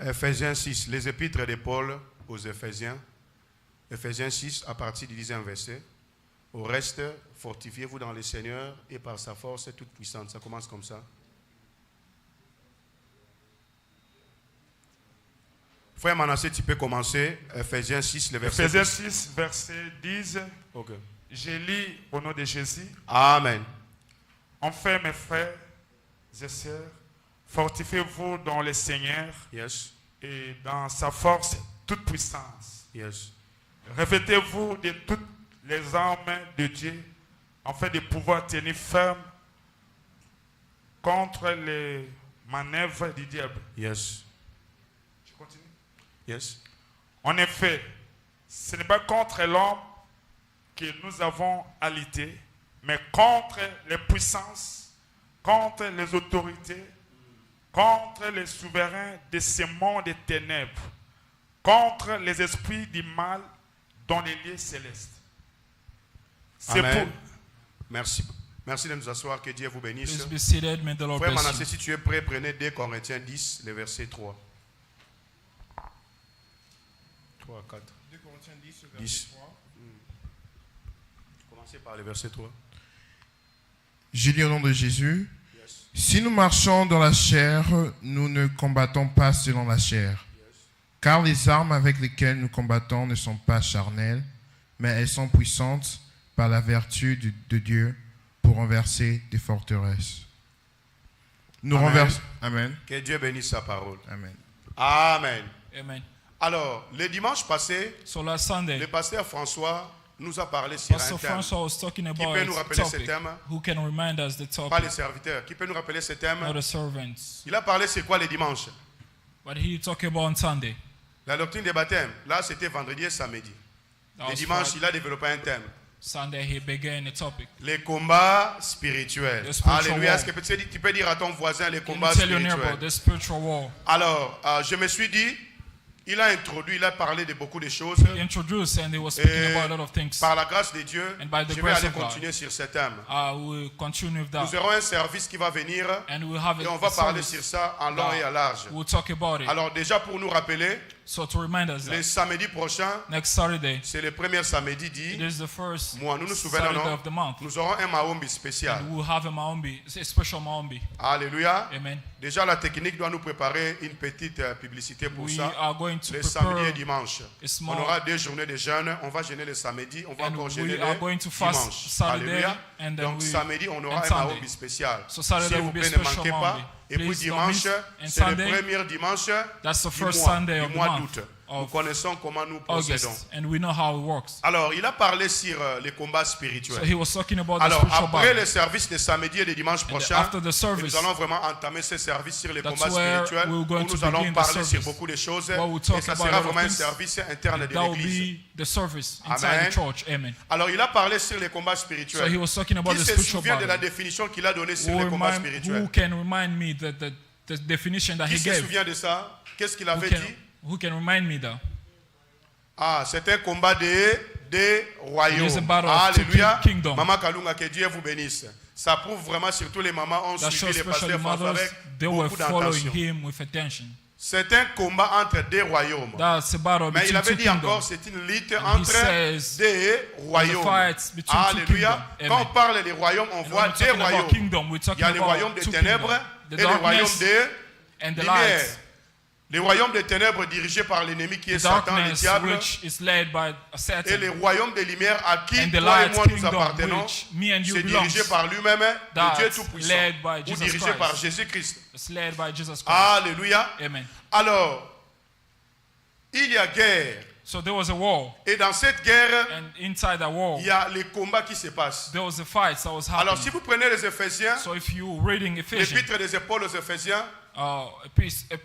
Ephésiens 6, les épîtres de Paul aux Éphésiens. Ephésiens 6, à partir du 10e verset. Au reste, fortifiez-vous dans le Seigneur et par sa force toute puissante. Ça commence comme ça. Frère Manassé, tu peux commencer. Ephésiens 6, le verset Ephésiens 10. 6, verset 10. Ok. Je lis au nom de Jésus. Amen. Enfin, mes frères et sœurs, fortifiez-vous dans le Seigneur Yes. et dans sa force toute puissance. Yes. Revêtez-vous de toutes les armes de Dieu afin de pouvoir tenir ferme contre les manœuvres du diable. Yes. Je continue. Yes. En effet, ce n'est pas contre l'homme que nous avons à lutter, mais contre les puissances, contre les autorités, contre les souverains de ce monde des ténèbres, contre les esprits du mal dans les lieux célestes. C'est Amen. pour... Merci. Merci de nous asseoir. Que Dieu vous bénisse. Please be seated. May the Lord Frère bless Manassé, you. si tu es prêt, prenez 2 Corinthiens 10, le verset 3. 3 à 4. 2 Corinthiens 10, verset 10. 3. Commencez par le verset 3. Je lis au nom de Jésus. Yes. Si nous marchons dans la chair, nous ne combattons pas selon la chair. Car les armes avec lesquelles nous combattons ne sont pas charnelles, mais elles sont puissantes par la vertu de Dieu pour renverser des forteresses. Nous Amen. renversons. Amen. Que Dieu bénisse sa parole. Amen. Amen. Amen. Alors, le dimanche passé, So last Sunday, le pasteur François nous a parlé sur Pastor un thème. François was talking about peut nous a rappeler ce topic. thème? Who can remind us the Pas topic? les serviteurs. Qui peut nous rappeler ce thème? Not the servants. Il a parlé c'est quoi le dimanche? What he talking about on Sunday? La doctrine des baptêmes. Là, c'était vendredi et samedi. That Le was dimanche, Friday. il a développé un thème. Sunday he began the topic. Les combats spirituels. The spiritual Alléluia. war. Est-ce que tu peux dire à ton voisin les Can you combats tell your neighbor spirituels? the spiritual war? Alors, je me suis dit, il a introduit, il a parlé de beaucoup de choses. He introduced and he was speaking Et about a lot of things. par la grâce de Dieu, And by the je vais grace aller of God. continuer sur ce thème. We'll continue with that. Nous aurons un service qui va venir And we'll have et a on va parler service sur ça en long et à large. We'll talk about it. Alors déjà pour nous rappeler, So to remind us le that samedi prochain, next Saturday, c'est le premier samedi it dit, is the first moi, nous nous souvenons, Saturday non? of the month. Nous aurons un Maombi spécial. And we'll have a Maombi, a special Maombi. Alléluia. Amen. Déjà la technique doit nous préparer une petite publicité pour We ça. are going to Le samedi et prepare dimanche. a On small, aura 2 journées de jeûne. On va jeûner le samedi. On va and encore jeûner we are le going to fast dimanche. Saturday, Alléluia. and then Donc we, samedi, on aura and un Sunday. Maombi spécial. So Saturday S'il vous will be a plaît, ne special manquez pas. Maombi. Et puis Please don't dimanche, miss. And c'est le Sunday, premier dimanche that's the du first mois, Sunday of du the mois month d'août. Nous of connaissons comment nous procédons. August, and we know how it works. Alors, il a parlé sur les combats So spirituels. he was talking about the Alors, spiritual après battle. le service de samedi et de dimanche prochain, after the service, nous allons vraiment entamer ce service sur les that's combats where spirituels, we're going où to nous allons begin the parler sur service. beaucoup de choses, Where we'll et talk ça about a sera lot of vraiment un things. service interne de That will l'église. be the service inside Amen. the church. Amen. Alors, il a parlé sur les combats So spirituels. he was talking about Qui the se spiritual souvient de la battle. définition qu'il a donnée sur Who, les combats who spirituels? can remind me the definition that Qui he se gave? souvient de ça? Qu'est-ce qu'il Who avait can, dit? who can remind me that? Ah, c'est un combat des royaumes. It is a battle of two Alléluia. kingdoms. Maman Kalunga, que Dieu vous bénisse. Ça prouve vraiment, surtout les mamans ont That suivi shows les pasteurs especially François mothers, avec they were beaucoup following d'attention. him with attention. C'est un combat entre des royaumes. That's a battle Mais il between avait two dit encore, kingdoms. c'est une lutte And he entre says, des royaumes. fight between two Alléluia. kingdoms. Quand on Amen. parle des royaumes, on And voit when we're des talking about royaumes. kingdom, we're Il talking y a les royaumes about des two ténèbres kingdoms. The et les royaumes darkness des and the lumières. light. Les royaumes des ténèbres dirigés par l'ennemi qui est The Satan, le darkness diable, which is led by et Satan. les royaumes des lumières à qui And the toi et light moi nous kingdom appartenons, which me and you c'est belongs. dirigé par lui-même, le That's Dieu Tout-Puissant, led by ou Jesus dirigé Christ. par Jésus-Christ. It's led by Jesus Christ. Alléluia. Amen. Alors, il y a guerre. So there was a war, Et dans cette guerre, and inside that war, il y a les combats qui se passent. there was a fight that was Alors, happening. si vous prenez les Éphésiens, So if you reading Ephesians, l'épître des épaules aux Éphésiens,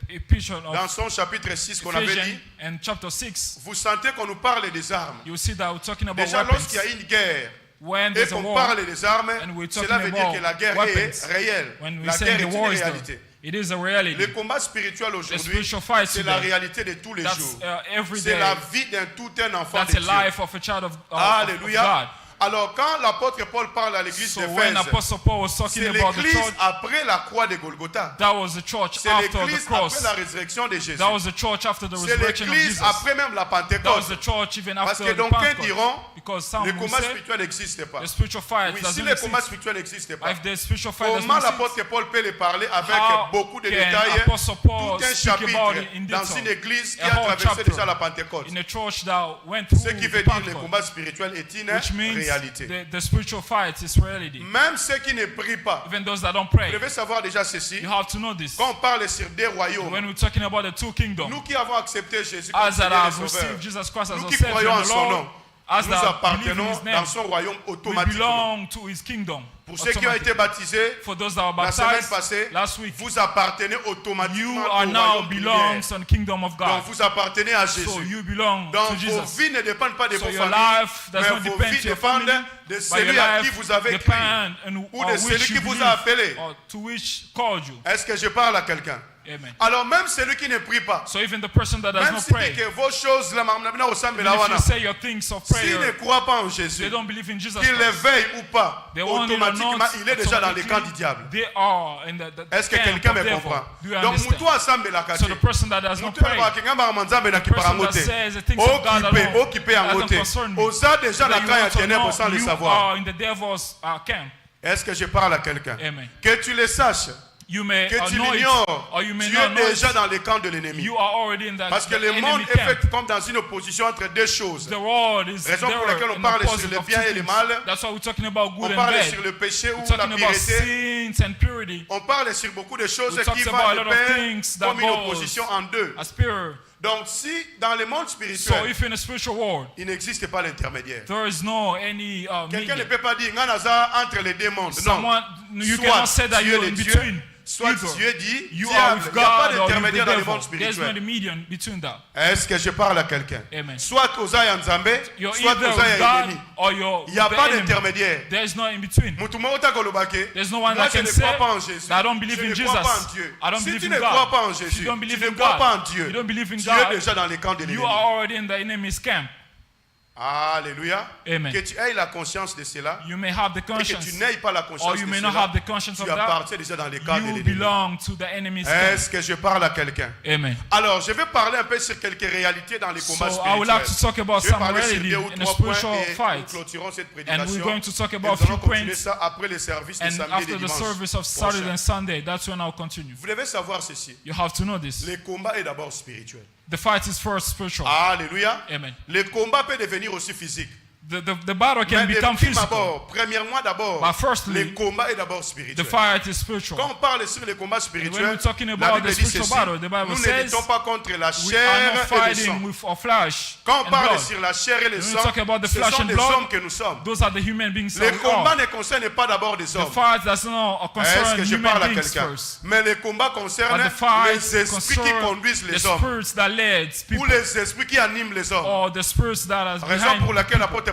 Ephesians dans of son chapitre 6 qu'on avait Ephesians dit, and chapter 6, vous sentez qu'on nous parle des armes. you see that we're talking about Déjà, weapons. lorsqu'il y a une guerre When et there's a qu'on war, parle des armes, and we're cela talking veut dire about que la guerre weapons, est réelle. when we La say guerre the est une war is there, réalité. it is a reality. Le combat spirituel The aujourd'hui, spiritual fight c'est la today, réalité de tous les that's jours. every C'est day. la vie d'un tout un enfant That's de a Dieu. life of a child of God. Alléluia. Alors quand l'apôtre Paul parle à l'église So d'Éphèse, when Apostle Paul was talking c'est about the l'église church, après la croix de Golgotha. that was the church C'est after the l'église après cross. la résurrection de Jésus. That was the church after the C'est resurrection of l'église Jesus. après même la That was Pentecôte. the church even Parce after que the d'aucuns Pentecost. diront, Because some le will combat say spirituel n'existe pas. the spiritual fight Oui, si doesn't le combat exist. spirituel n'existe pas, If the spiritual fight does comment not exist, l'apôtre Paul peut le parler avec how beaucoup de can détails, Apostle Paul tout un speak about chapitre it in dans detail? une église qui A a whole traversé chapter déjà la Pentecôte? in a church that went through Ce qui veut the dire que le Pentecost, combat spirituel est une which means réalité. the spiritual fight is reality. Même ceux qui ne prient pas, Even those that don't vous pray, devez savoir déjà ceci. you have to know this. Quand on parle sur des royaumes, When we're talking about the two kingdoms, nous qui avons accepté Jésus comme as that Seigneur et have Sauveur, received Jesus Christ as nous our qui Savior croyons en and son Lord, nom, as nous that believe in appartenons His dans name, son royaume we automatiquement. belong to His kingdom. Pour ceux qui ont automatically. été baptisés, For those that were la semaine baptized passée, last week, vous appartenez you automatiquement are au now royaume de lumière. belongs to the kingdom of God. Donc vous appartenez à So Jésus. you belong Donc to vos Jesus. vies ne dépendent pas de So vos your familles, life does mais not vos depend vies to your dépendent family, de but celui your à qui life vous avez cru depend on ou de celui which qui you vous believe, a appelé. or to which called you. Est-ce que je parle à quelqu'un? Amen. Alors même celui qui ne prie pas, So even the person that does même not si pray, dit que vos choses, là, even if you say your things of s'il ne prayer, croit pas en they Jésus, don't believe in Jesus qu'il le Christ, veuille ou pas, they want it or automatiquement, not, il est déjà dans les camps du automatically, diable. they are in the Est-ce que camp quelqu'un of me devil. comprend? Do you Donc, understand? mutu asambela So the person that does not mutu pray, bakengamba manzambe na the person kiparango that te. says the things of God alone Occupé yango doesn't te. concern me. Oza déjà na That you camp ya also ténèbres know sans le you savoir. are in the devil's camp. Est-ce que je parle à quelqu'un? Amen. Que tu le saches, You may que tu know it, l'ignores, or you may tu not es know déjà it. dans les camps de l'ennemi. You are already in that Parce que the le monde enemy est camp. fait comme dans une opposition entre deux choses. The world is Raison pour there laquelle on in parle the sur opposite le of bien two et le things. mal. That's why we're talking about good On and parle bad. sur le péché ou We're la talking about pureté. sins and purity. On parle sur beaucoup de choses We qui talked vont about a de lot of pair things that comme une goes opposition en deux. as pure. Donc si dans le monde So spirituel, if in the spiritual world il n'existe pas l'intermédiaire. there is no any Quelqu'un ne medium, peut pas dire nganaza entre les deux mondes. Non. someone you cannot say that Dieu you're est in Dieu, between. soit Either. Dieu dit You are diable. with Il n'y a pas God or you're with d'intermédiaire the dans le devil. monde There's no spirituel. medium between that. Est-ce que je parle à quelqu'un? Amen. Soit oza ya nzambe, You're soit either oza with ya God ennemi. or you're Il n'y a with pas the enemy. d'intermédiaire. There's no in between. Mutu moko takolobake, There's no one moi that je can ne say crois pas en Jésus. that I don't believe Je in ne Jesus. crois pas en Dieu. I don't Si believe tu in ne God. crois pas en If you Jésus, don't tu believe ne in crois pas en God, Dieu. you don't believe in Tu es God, déjà dans les camps de you l'ennemi. are already in the enemy's camp. Alléluia. Amen. Que tu aies la conscience de cela You may have the et que conscience, tu n'aies pas la or conscience you de may not cela. have the conscience of Tu that. appartiens déjà dans les camps de You l'ennemi. belong to the enemy's camp. Est-ce que je parle à quelqu'un? Amen. Alors, je vais parler un peu sur quelques réalités dans les combats So I would like to spirituels. talk about Je vais some parler sur reality 2 ou in a 3 points spiritual et nous fight. clôturons cette And we're prédication. going to talk Et about a nous allons few continuer points. ça après le service de And samedi et after de the dimanche service of Saturday prochain. and Sunday, that's when I'll continue. Vous devez savoir ceci. You have to know this. Le combat est d'abord spirituel. The fight is first spiritual. Alléluia. Amen. Le combat peut devenir aussi physique. The battle can Mais de become prime physical. abord, premièrement d'abord, But firstly, le combat est d'abord The spirituel. fight is spiritual. Quand on parle sur le combat When spirituel, we're talking la about Bible the dit spiritual ceci, battle, the Bible nous ne says luttons pas contre la we are chair not et le fighting sang. with our flesh Quand on and parle blood. sur la chair et le When we sang, talk about the ce flesh sont and des blood, hommes que nous sommes. Those are the human beings Le that we combat are. ne concerne pas d'abord des The hommes. fight does not Est-ce concern que je parle à human beings quelqu'un? first. Mais le combat concerne But the fight les esprits qui concerns conduisent the les hommes spirits that lead ou people, les esprits qui animent les hommes. or the spirits that are Raison behind pour laquelle people. l'apôtre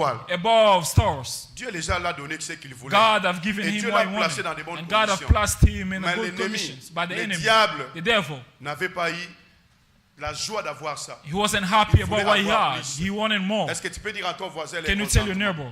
étoiles. above stars. Dieu déjà l'a donné ce qu'il voulait. God have given Et him Dieu what l'a he placé wanted. dans de bonnes And God have conditions. placed him in Mais a good l'ennemi, conditions. But the le enemy, diable, the devil, n'avait pas eu la joie d'avoir ça. he wasn't happy Il about voulait what he avoir had. plus. He wanted more. Est-ce que tu peux dire à ton voisin, Can you tell your neighbor?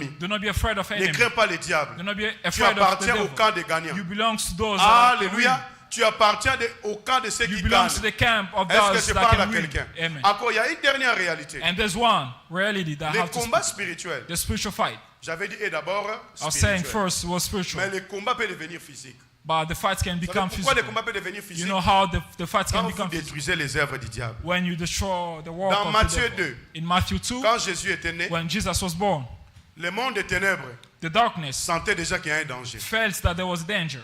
l'ennemi. Do not be afraid of Ne enemy. crains pas le diable. Do not be Tu afraid of the appartiens au devil. camp des gagnants. You belong to those that can win. Alléluia. Tu appartiens au camp de ceux You qui belong gagnent. to the camp of Est-ce those que je that parle à can win. quelqu'un? Amen. Encore, il y a une dernière réalité. And there's one reality that I Le have to combat speak. spirituel The spiritual fight J'avais dit, et d'abord, I was saying spirituel. first it was spiritual, Mais le combat peut devenir physique. but the fight can Vous savez become pourquoi le physical. combat peut devenir physique? You know how the fight Quand can vous become physical? détruisez les œuvres du diable. When you destroy the work Dans of Matthieu the devil. 2, In Matthew 2, quand Jésus était né, when Jesus was born, le monde des ténèbres the darkness sentait déjà qu'il y a un danger. felt that there was danger.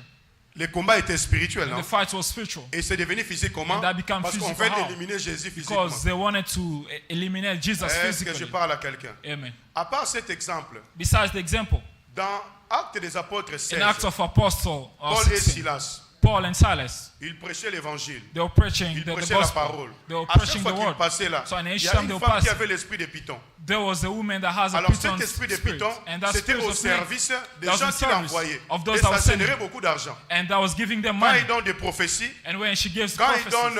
Le combat était spirituel, And non? the fight was spiritual. Et c'est devenu physique comment? And that became Parce qu'on physical veut how? éliminer Jésus physiquement. Because they wanted to eliminate Jesus Est-ce que je physically. parle à quelqu'un? Amen. À part cet exemple, Besides the example, dans Actes des Apôtres 16, in Acts of Apostles, Paul et 16, Silas, Paul and Silas, ils prêchaient l'évangile. they were preaching Ils the prêchaient la gospel. parole. They were À chaque preaching fois the qu'ils word. passaient là, So in il each y a time une they were femme qui passing, avait l'esprit de Python. there was a woman that has a Alors Python cet esprit de spirit. Python, And that c'était spirit au was snake. service des That was gens in qui service l'envoyaient. of those Et that ça were sending. générait beaucoup d'argent. And that was giving them Quand money. ils donnent des prophéties, And when she gives quand ils prophecies, donnent,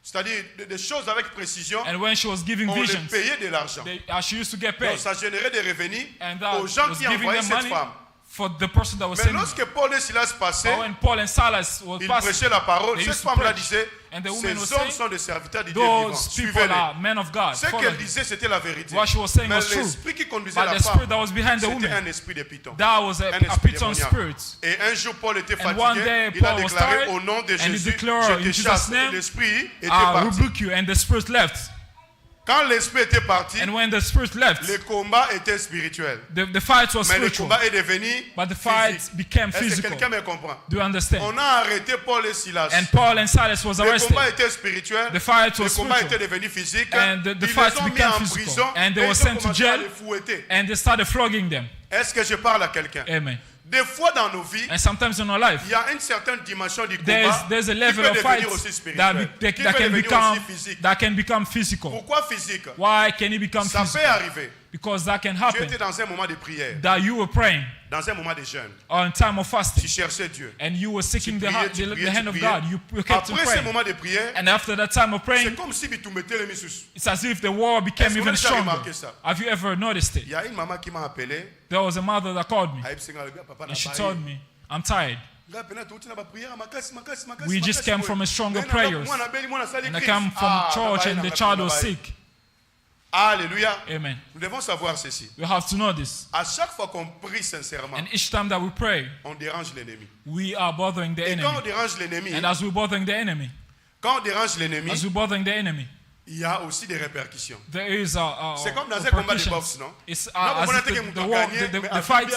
c'est-à-dire des choses avec précision, and when she was giving on les visions, payait de l'argent. she used to get Donc paid. ça générait des revenus And that aux gens was qui giving envoyaient them cette money femme. for the person that was Mais sending. lorsque Paul et Silas passaient, But when Paul and Silas were ils passing, prêchaient la parole, they cette used to femme-là preach. disait, And the woman was ces hommes saying, sont des serviteurs du Dieu vivant. those people Suivez-les. are men of God. Ce Follow qu'elle them. disait, c'était la vérité. What she was saying Mais was true. l'esprit qui conduisait But la the spirit that femme, was behind the c'était woman, un esprit de Python. that was a esprit Python démoniaque. spirit. Et un jour, Paul était And one fatigué. day, Il a Paul was déclaré tired, au nom de and he Jésus, declared, je in te Jesus' chasse. name, L'esprit était I parti. rebuke you. And the spirit left. Quand l'esprit était parti, And when the spirit left, le combat était spirituel. the fight was Mais le spiritual. combat est devenu But the fight physique. became Est-ce que physical. quelqu'un me comprend? Do you understand? On a arrêté Paul et Silas. And Paul and Silas was Le arrested. combat était spirituel. The fight Le was combat était spiritual. devenu physique. And the Ils fight les ont mis became en physical. prison. And they Et were ils sent ont to commencé à jail. les fouetter. And they started flogging them. Est-ce que je parle à quelqu'un? Amen. Des fois dans nos vies, And sometimes in our life, il y a une certaine dimension du combat there's a qui level peut of fight devenir aussi that, spirituel, qui that peut can devenir become aussi physique. physical. Pourquoi physique? Why can it become Ça peut physical? arriver. Because that can Tu happen. étais dans un moment de prière, That you were praying dans un moment de jeûne. or in time of Tu fasting, cherchais Dieu. and you were seeking Tu the, priais, heart, tu the priais, hand tu of priais. God. You kept on Après ce praying. moment de prière, And after that time of c'est praying, comme si tu mettais les mains sur. it's as if the war became Est-ce que vous even avez déjà stronger. remarqué ça? Have you ever noticed Il it? y a une maman qui m'a appelé. There was a mother that called me, Aïe, Seigneur, le gars, papa, and she n'a told pas me, I'm tired. We just came from a stronger prayers. And I come from church and the child was sick. Alléluia. Amen. Nous devons savoir ceci. We have to know this. À chaque fois qu'on prie sincèrement, And each time that we pray, on dérange l'ennemi. we are bothering the Et quand on enemy. dérange l'ennemi, And as we're bothering the enemy, quand on dérange l'ennemi, as we're bothering the enemy, il y a aussi des répercussions. there is C'est comme dans un combat de repercussions. boxe, non? It's Non, as vous if connaissez que the vous war, gagnez, mais the fight.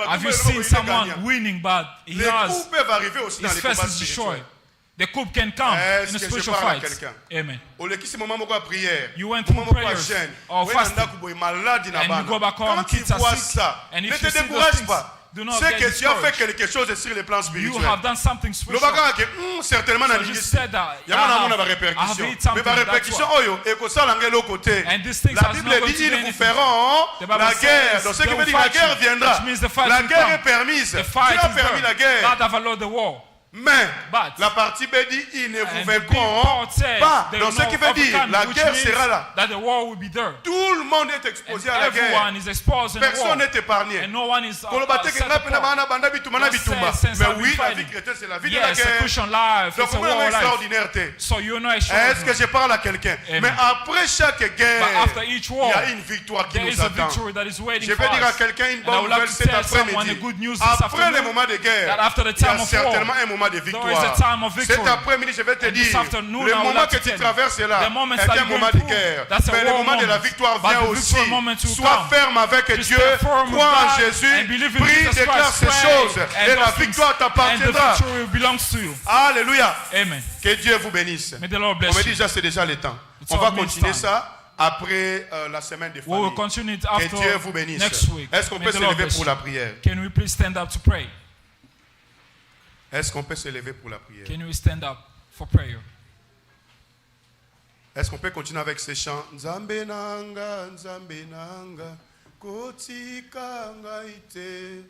Have you seen someone winning, but he Les coups has peuvent arriver aussi dans his les face combats is destroyed? spirituels. The coup can come Est-ce in a que je spiritual parle à fight. quelqu'un? Amen. Au lieu de ce moment de prière, You went au moment through de prayers jeûne, or où fasting, il y a maladie na and you bana. go back home, Quand tu kids are vois sick, ça, and ne if te you see those décourage things, pas. do not C'est get que tu as fait discouraged. quelque chose sur le plan You spirituel. have done something Le spiritual. bagage que certainement na So you said that il y a mon amour na I have répercussion. hit something, Mais ma that's répercussion why. oyo et que ça l'angle l'autre côté. And these things La are Bible not going dit to do ils vous anything. feront The Bible la guerre. says Donc ce qui they veut will dire la fight guerre you, viendra. which means the fight La will guerre come. est permise. The Dieu fight a is permis la there. guerre. God have allowed the war. Mais But- la partie B dit ils ne vous And the vaincront part says pas. they Donc ce will qui not veut dire overcome, la which guerre means sera là. that the war will be there. Tout le monde est And exposé à la guerre. everyone is exposed in the war. Personne n'est épargné. And no one is Koloba te set kenga pena apart. bana banda bituma na Just bitumba. say, since Mais I've been oui, la vie fighting. chrétienne c'est la vie de la Yes, a guerre. Christian life, Donc it's a comment war life. extraordinaire t'es? So you know Est-ce que je parle à quelqu'un? Amen. Mais après chaque guerre, But after each il war, y a une victoire qui there is nous a attend. victory that is waiting Je for vais dire à us. quelqu'un une And I bonne would like nouvelle to cet tell someone après-midi. a good news this Après afternoon, les moments de guerre, that after the il y time a of war, certainement un moment de there is victoire. a time of victory. Cet après-midi, je vais te And this dire, afternoon, le I would moment like que to tu tell you, traverses là the moment est that un you're moment going de through, guerre. that's a Mais le war moment de la moment. victoire But vient the aussi. victory moment will Sois come. ferme avec Just Dieu, stay firm with crois en God Jésus, and believe in prie, Jesus déclare Christ, ces pray, choses and et la those things. victoire And the t'appartiendra. victory belongs to you. Alléluia. Amen. Que Dieu vous bénisse. May the Lord On bless me you. dit déjà, c'est déjà le temps. It's On va almost continuer time. ça après la semaine des We will familles. continue it Que after Dieu vous bénisse. next week. Est-ce qu'on May peut the se Lord lever bless pour you. la prière? Can we please stand up to pray? Est-ce qu'on peut se lever pour la prière? Can we stand up for prayer? Est-ce qu'on peut continuer avec ces chants? Nzambe nanga, kotika ngaite,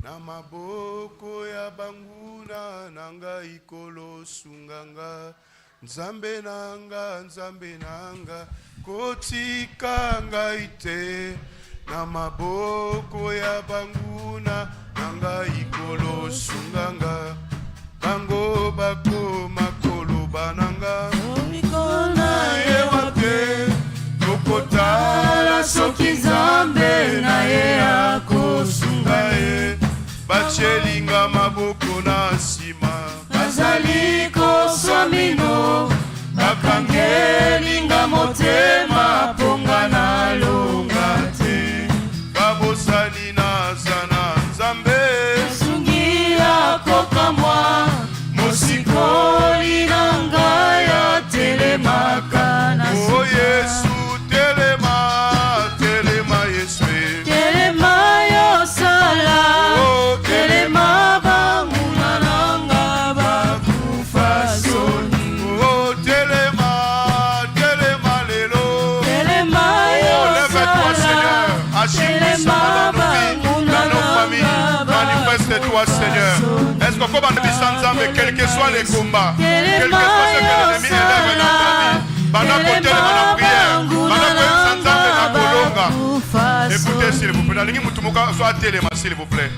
na maboko ya banguna nanga ikolo sunganga. Nzambe nanga, kotika ngaite, na maboko ya banguna nanga ikolo sunganga. Bango bako makolo bananga. Yokotala soki bachelinga maboko na nsima bazali koswamino bakangelinga motema ponga na longa te babosani naza na nzambe sungi akokamwa mosikoli na ngai atelemaka na o Yesu telema telema Yesu telema yosala telema banguna nanga bakufa soni o telema telema lelo telema lève-toi Seigneur agis dans nos vies dans nos familles manifeste-toi Seigneur est-ce qu'on peut bandeau ensemble quel que soit les combats quel que soit ce que l'ennemi élève dans ta vie pendant qu'on téléma la prière pendant qu'on ensemble na kolonga écoutez s'il vous plaît nalingi mutu moko soit téléma s'il vous plaît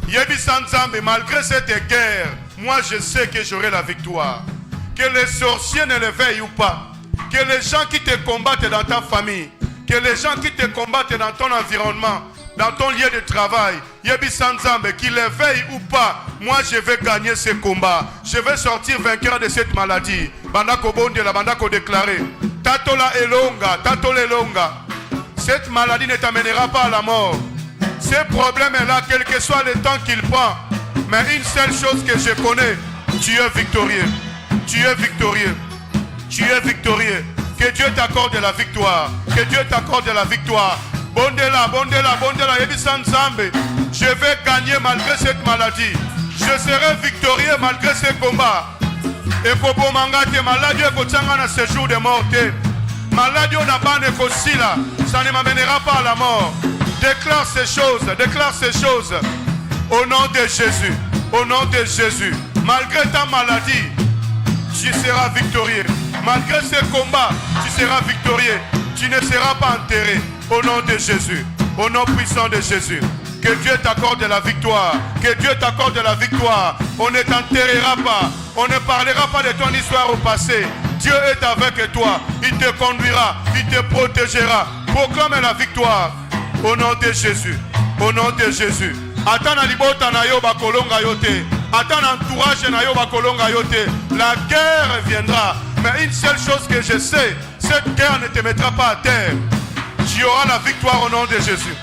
yebisa nzambe malgré cette guerre moi je sais que j'aurai la victoire que les sorciers ne le veillent ou pas que les gens qui te combattent dans ta famille que les gens qui te combattent dans ton environnement dans ton lieu de travail, Yebisa Nzambe, qu'il les veille ou pas, moi je vais gagner ce combat. Je vais sortir vainqueur de cette maladie. Bandako bonde la bandako déclaré. Tatola elonga, tatola elonga. Cette maladie ne t'amènera pas à la mort. Ce problème est là, quel que soit le temps qu'il prend. Mais une seule chose que je connais, tu es victorieux. Tu es victorieux. Tu es victorieux. Que Dieu t'accorde la victoire. Que Dieu t'accorde la victoire. Bondela, bondela, bondela, Yebisa Nzambe. Je vais gagner malgré cette maladie. Je serai victorieux malgré ce combat. Et pour Mangate, maladie est dans ce jour de mort. Maladie on a pas de Kosila. Ça ne m'amènera pas à la mort. Déclare ces choses, déclare ces choses. Au nom de Jésus, au nom de Jésus. Malgré ta maladie, tu seras victorieux. Malgré ce combat, tu seras victorieux. Tu ne seras pas enterré. Au nom de Jésus, au nom puissant de Jésus, que Dieu t'accorde la victoire, que Dieu t'accorde la victoire. On ne t'enterrera pas, on ne parlera pas de ton histoire au passé. Dieu est avec toi, il te conduira, il te protégera. Proclame la victoire au nom de Jésus, au nom de Jésus. Attends libota na yo bakolonga yote, attends entourage na yo bakolonga yote. La guerre viendra, mais une seule chose que je sais, cette guerre ne te mettra pas à terre. Tu auras la victoire au nom de Jésus.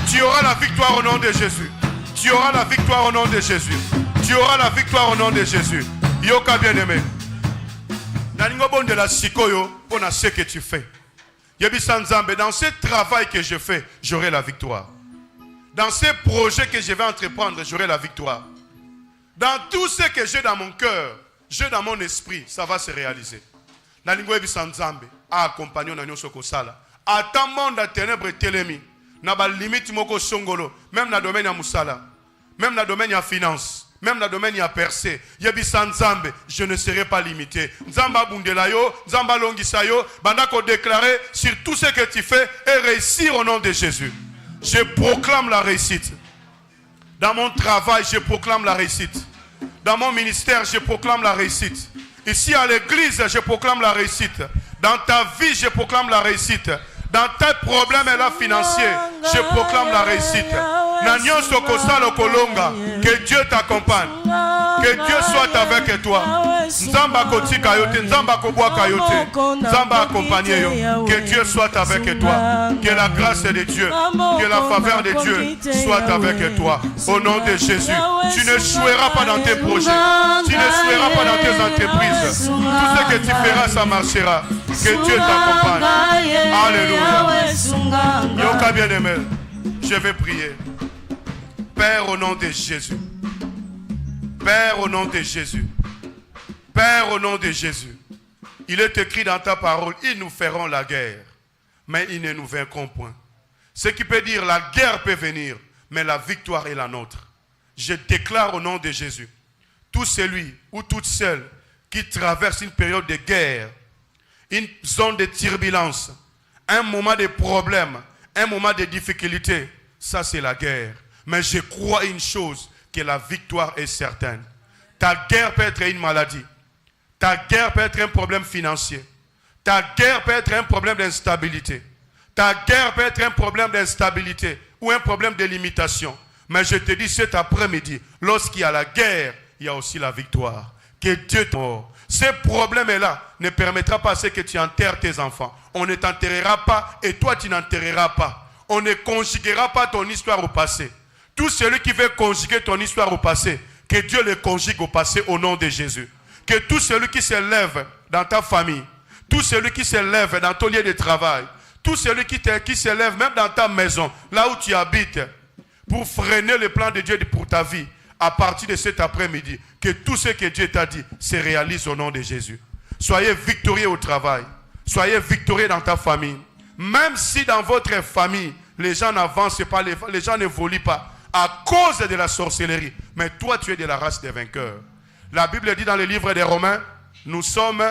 Tu auras la victoire au nom de Jésus. Tu auras la victoire au nom de Jésus. Tu auras la victoire au nom de Jésus. Yoka bien-aimé. Nalingo de la sikoyo, on a ce que tu fais. Yebisa Nzambe, dans ce travail que je fais, j'aurai la victoire. Dans ces projets que je vais entreprendre, j'aurai la victoire. Dans tout ce que j'ai dans mon cœur, j'ai dans mon esprit, ça va se réaliser. Nalingo Yebisa Nzambe, accompagnons na nyonso kosala. À tant monde à ténèbres télémi, na ba limite moko songolo, même dans le domaine ya musala, même dans le domaine ya finance, même dans le domaine ya percé, Yebisa Nzambe, je ne serai pas limité. Nzamba bundela yo, Nzamba longisa yo, bandako déclarer sur tout ce que tu fais et réussir au nom de Jésus. Je proclame la réussite. Dans mon travail, je proclame la réussite. Dans mon ministère, je proclame la réussite. Ici à l'église, je proclame la réussite. Dans ta vie, je proclame la réussite. Dans tes problèmes et là financiers, je proclame la réussite. Que Dieu t'accompagne. Que Dieu soit avec toi. Nzamba kotika yote, Nzamba kobwaka yote. Nzamba accompagné yo. Que Dieu soit avec toi. Que la grâce de Dieu, que la faveur de Dieu soit avec toi. Au nom de Jésus, tu ne joueras pas dans tes projets. Tu ne joueras pas dans tes entreprises. Tout ce que tu feras, ça marchera. Que Dieu t'accompagne. Alléluia. Yoka bien-aimé, je vais prier. Père, au nom de Jésus. Père, au nom de Jésus. Père, au nom de Jésus. Il est écrit dans ta parole, ils nous feront la guerre, mais ils ne nous vaincront point. Ce qui peut dire, la guerre peut venir, mais la victoire est la nôtre. Je déclare au nom de Jésus, tout celui ou toute celle qui traverse une période de guerre, une zone de turbulence, un moment de problème, un moment de difficulté, ça c'est la guerre. Mais je crois une chose, que la victoire est certaine. Ta guerre peut être une maladie. Ta guerre peut être un problème financier. Ta guerre peut être un problème d'instabilité. Ta guerre peut être un problème d'instabilité ou un problème de limitation. Mais je te dis cet après-midi, lorsqu'il y a la guerre, il y a aussi la victoire. Que Dieu t'aide. Ce problème-là ne permettra pas à ce que tu enterres tes enfants. On ne t'enterrera pas et toi tu n'enterreras pas. On ne conjuguera pas ton histoire au passé. Tout celui qui veut conjuguer ton histoire au passé, que Dieu le conjugue au passé au nom de Jésus. Que tout celui qui se lève dans ta famille, tout celui qui se lève dans ton lieu de travail, tout celui qui se lève même dans ta maison, là où tu habites, pour freiner le plan de Dieu pour ta vie, à partir de cet après-midi, que tout ce que Dieu t'a dit se réalise au nom de Jésus. Soyez victorieux au travail. Soyez victorieux dans ta famille. Même si dans votre famille, les gens n'avancent pas, les gens n'évoluent pas, à cause de la sorcellerie. Mais toi, tu es de la race des vainqueurs. La Bible dit dans le livre des Romains, nous sommes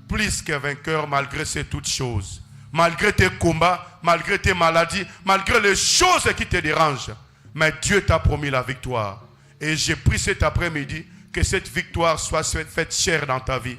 plus que vainqueurs malgré ces toutes choses. Malgré tes combats, malgré tes maladies, malgré les choses qui te dérangent. Mais Dieu t'a promis la victoire. Et j'ai pris cet après-midi que cette victoire soit faite chère dans ta vie.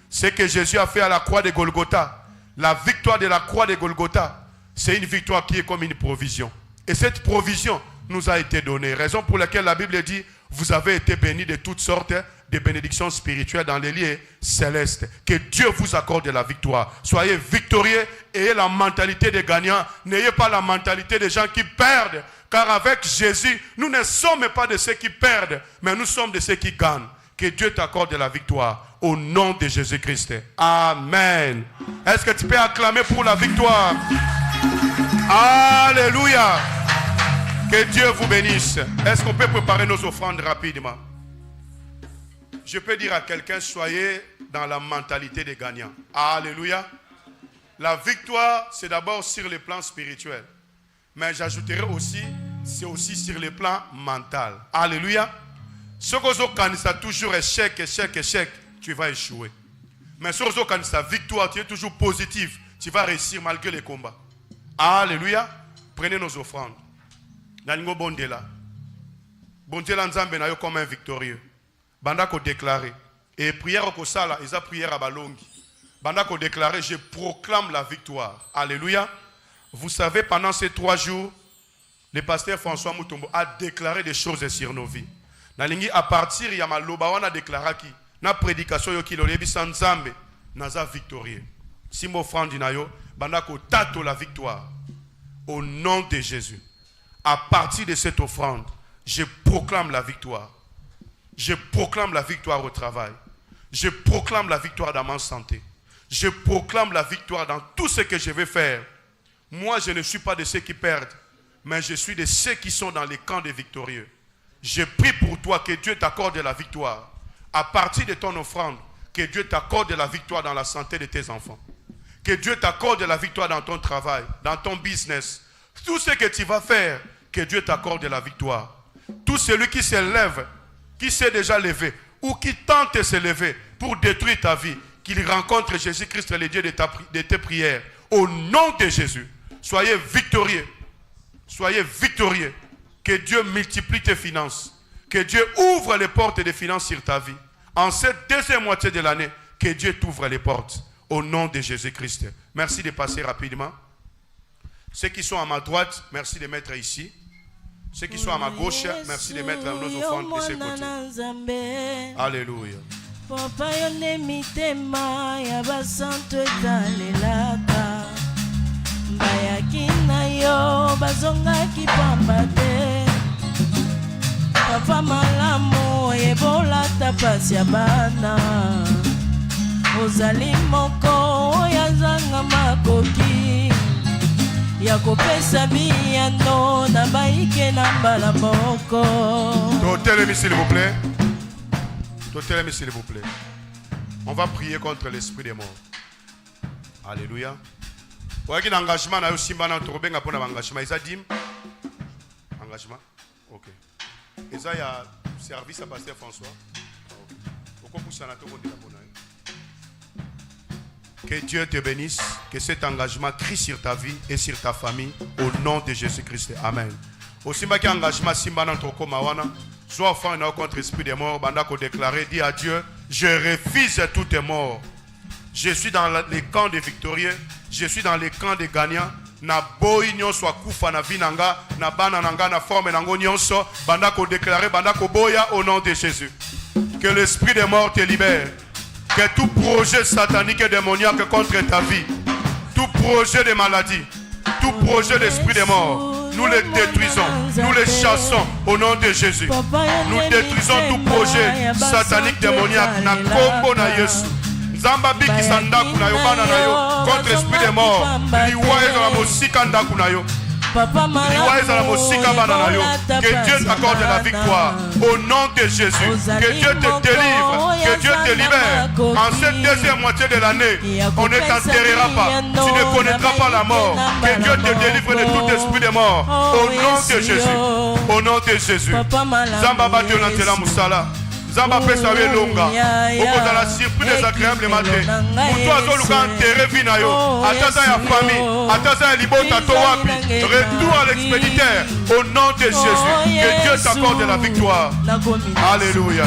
Ce que Jésus a fait à la croix de Golgotha, la victoire de la croix de Golgotha, c'est une victoire qui est comme une provision. Et cette provision nous a été donnée. Raison pour laquelle la Bible dit, vous avez été bénis de toutes sortes de bénédictions spirituelles dans les lieux célestes. Que Dieu vous accorde la victoire. Soyez victorieux et ayez la mentalité des gagnants. N'ayez pas la mentalité des gens qui perdent. Car avec Jésus, nous ne sommes pas de ceux qui perdent, mais nous sommes de ceux qui gagnent. Que Dieu t'accorde la victoire au nom de Jésus-Christ. Amen. Est-ce que tu peux acclamer pour la victoire? Alléluia. Que Dieu vous bénisse. Est-ce qu'on peut préparer nos offrandes rapidement? Je peux dire à quelqu'un, soyez dans la mentalité des gagnants. Alléluia. La victoire, c'est d'abord sur le plan spirituel. Mais j'ajouterai aussi, c'est aussi sur le plan mental. Alléluia. Ce que tu as toujours échec, tu vas échouer. Mais ce que tu as victoire, tu es toujours positif, tu vas réussir malgré les combats. Alléluia. Prenez nos offrandes. Nalingo bondela. Bondela nzambe na yo comme un victorieux. Banda ko déclarer. Et prière ko sala, isa prière à balongi. Banda ko déclarer, je proclame la victoire. Alléluia. Vous savez, pendant ces 3 jours, le pasteur François Mutombo a déclaré des choses sur nos vies. Nalingi à partir il y a maloba wana déclaré qui na prédication yo ki lolebi sanzambe naza victorieux. Simo offrande na yo banda ko tato la victoire au nom de Jésus. À partir de cette offrande, je proclame la victoire. Je proclame la victoire au travail. Je proclame la victoire dans ma santé. Je proclame la victoire dans tout ce que je vais faire. Moi, je ne suis pas de ceux qui perdent, mais je suis de ceux qui sont dans les camps des victorieux. Je prie pour toi que Dieu t'accorde la victoire. À partir de ton offrande, que Dieu t'accorde la victoire dans la santé de tes enfants. Que Dieu t'accorde la victoire dans ton travail, dans ton business. Tout ce que tu vas faire, que Dieu t'accorde la victoire. Tout celui qui se lève, qui s'est déjà levé, ou qui tente de se lever pour détruire ta vie, qu'il rencontre Jésus-Christ, le Dieu de tes prières. Au nom de Jésus, soyez victorieux. Soyez victorieux. Que Dieu multiplie tes finances. Que Dieu ouvre les portes des finances sur ta vie. En cette deuxième moitié de l'année, que Dieu t'ouvre les portes. Au nom de Jésus-Christ. Merci de passer rapidement. Ceux qui sont à ma droite, merci de mettre ici. Ceux qui sont à ma gauche, merci de mettre nos offrandes de ce côté. Alléluia. Papa yone mitema ya basantu etalelaka bayaki na yo bazongaki pamba te papa malamu ebolata pasi ya bana ozali moko oyazanga makoki ya kopesa biyano na baike na mbala moko. Totelemi s'il vous plaît. Totelemi s'il vous plaît. On va prier contre l'esprit des morts. Alléluia. Oyaki na engagement na yo simba na tobenga pona engagement isa dim. Engagement. OK. Eza ya service à pasteur François. OK. Okupusa na to kondela pona. Que Dieu te bénisse, que cet engagement crie sur ta vie et sur ta famille au nom de Jésus-Christ. Amen. Aussi ma engagement simba na toko mawana. Soit offrant contre l'esprit des morts, Bandako déclaré, dit à Dieu, je refuse toutes les morts. Je suis dans les camps des victorieux, je suis dans les camps des gagnants. na boyi nyonso akufa na vie nanga na bana nanga na forme nango nyonso banda ko déclarer banda ko boya au nom de Jésus. Que l'esprit des morts te libère. Que tout projet satanique et démoniaque contre ta vie, tout projet de maladie, tout projet d'esprit des morts, nous les détruisons, nous les chassons au nom de Jésus. Nous détruisons tout projet satanique démoniaque na kombo na Yesu. Zamba biki sandaku na yo bana na yo contre esprit des morts. Liwa ezala mosika ndaku na yo. Liwa ezala mosika bana na yo. Que Dieu t'accorde la victoire au nom de Jésus. Que Dieu te délivre, que Dieu te libère. En cette deuxième moitié de l'année, on ne t'enterrera pas. Tu ne connaîtras pas la mort. Que Dieu te délivre de tout esprit de mort au nom de Jésus. Au nom de Jésus. Zamba batio nantela musala. Zamba pesa we longa. Oko dans la surprise désagréable matin. Pour toi zoluka enterré vina yo. Ataza ya famille, ataza ya libota to wapi. Retour à l'expéditeur au nom de Jésus. Que Dieu t'accorde la victoire. Alléluia.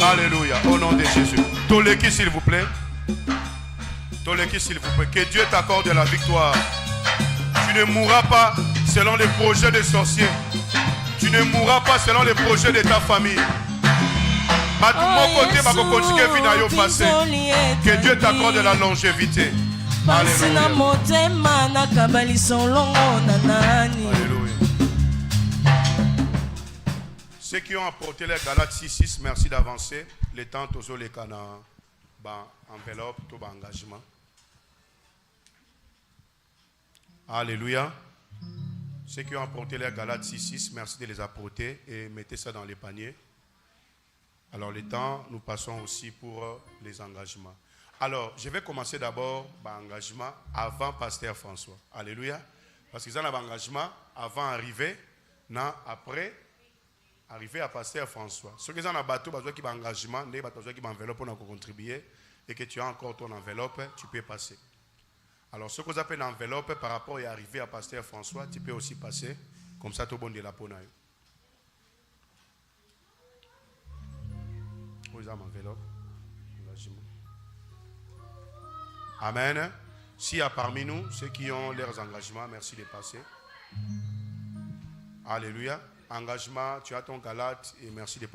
Alléluia. Au nom de Jésus. Toleki s'il vous plaît. Toleki s'il vous plaît. Que Dieu t'accorde la victoire. Tu ne mourras pas selon les projets des sorciers. Tu ne mourras pas selon les projets de ta famille. Que Dieu t'accorde la longévité. Alléluia. Ceux qui ont apporté les Galates 6.6, merci d'avancer. Les temps tous les cana enveloppe, tout engagement. Alléluia. Ceux qui ont apporté les Galates 6.6, merci de les apporter et mettez ça dans les paniers. Alors, le temps, nous passons aussi pour les engagements. Alors, je vais commencer d'abord par l'engagement avant Pasteur François. Alléluia. Parce qu'ils ont un engagement avant d'arriver, après arriver à Pasteur François. Ceux qui ont un bateau, ils ont un engagement, ils ont un enveloppe pour contribuer et que tu as encore ton enveloppe, tu peux passer. Alors, ce qu'on appelle une enveloppe par rapport à arriver à Pasteur François, tu peux aussi passer. Comme ça, tu as bon de la peau. Amen. S'il y a parmi nous ceux qui ont leurs engagements, merci de passer. Alléluia. Engagement, tu as ton Galate et merci de passer.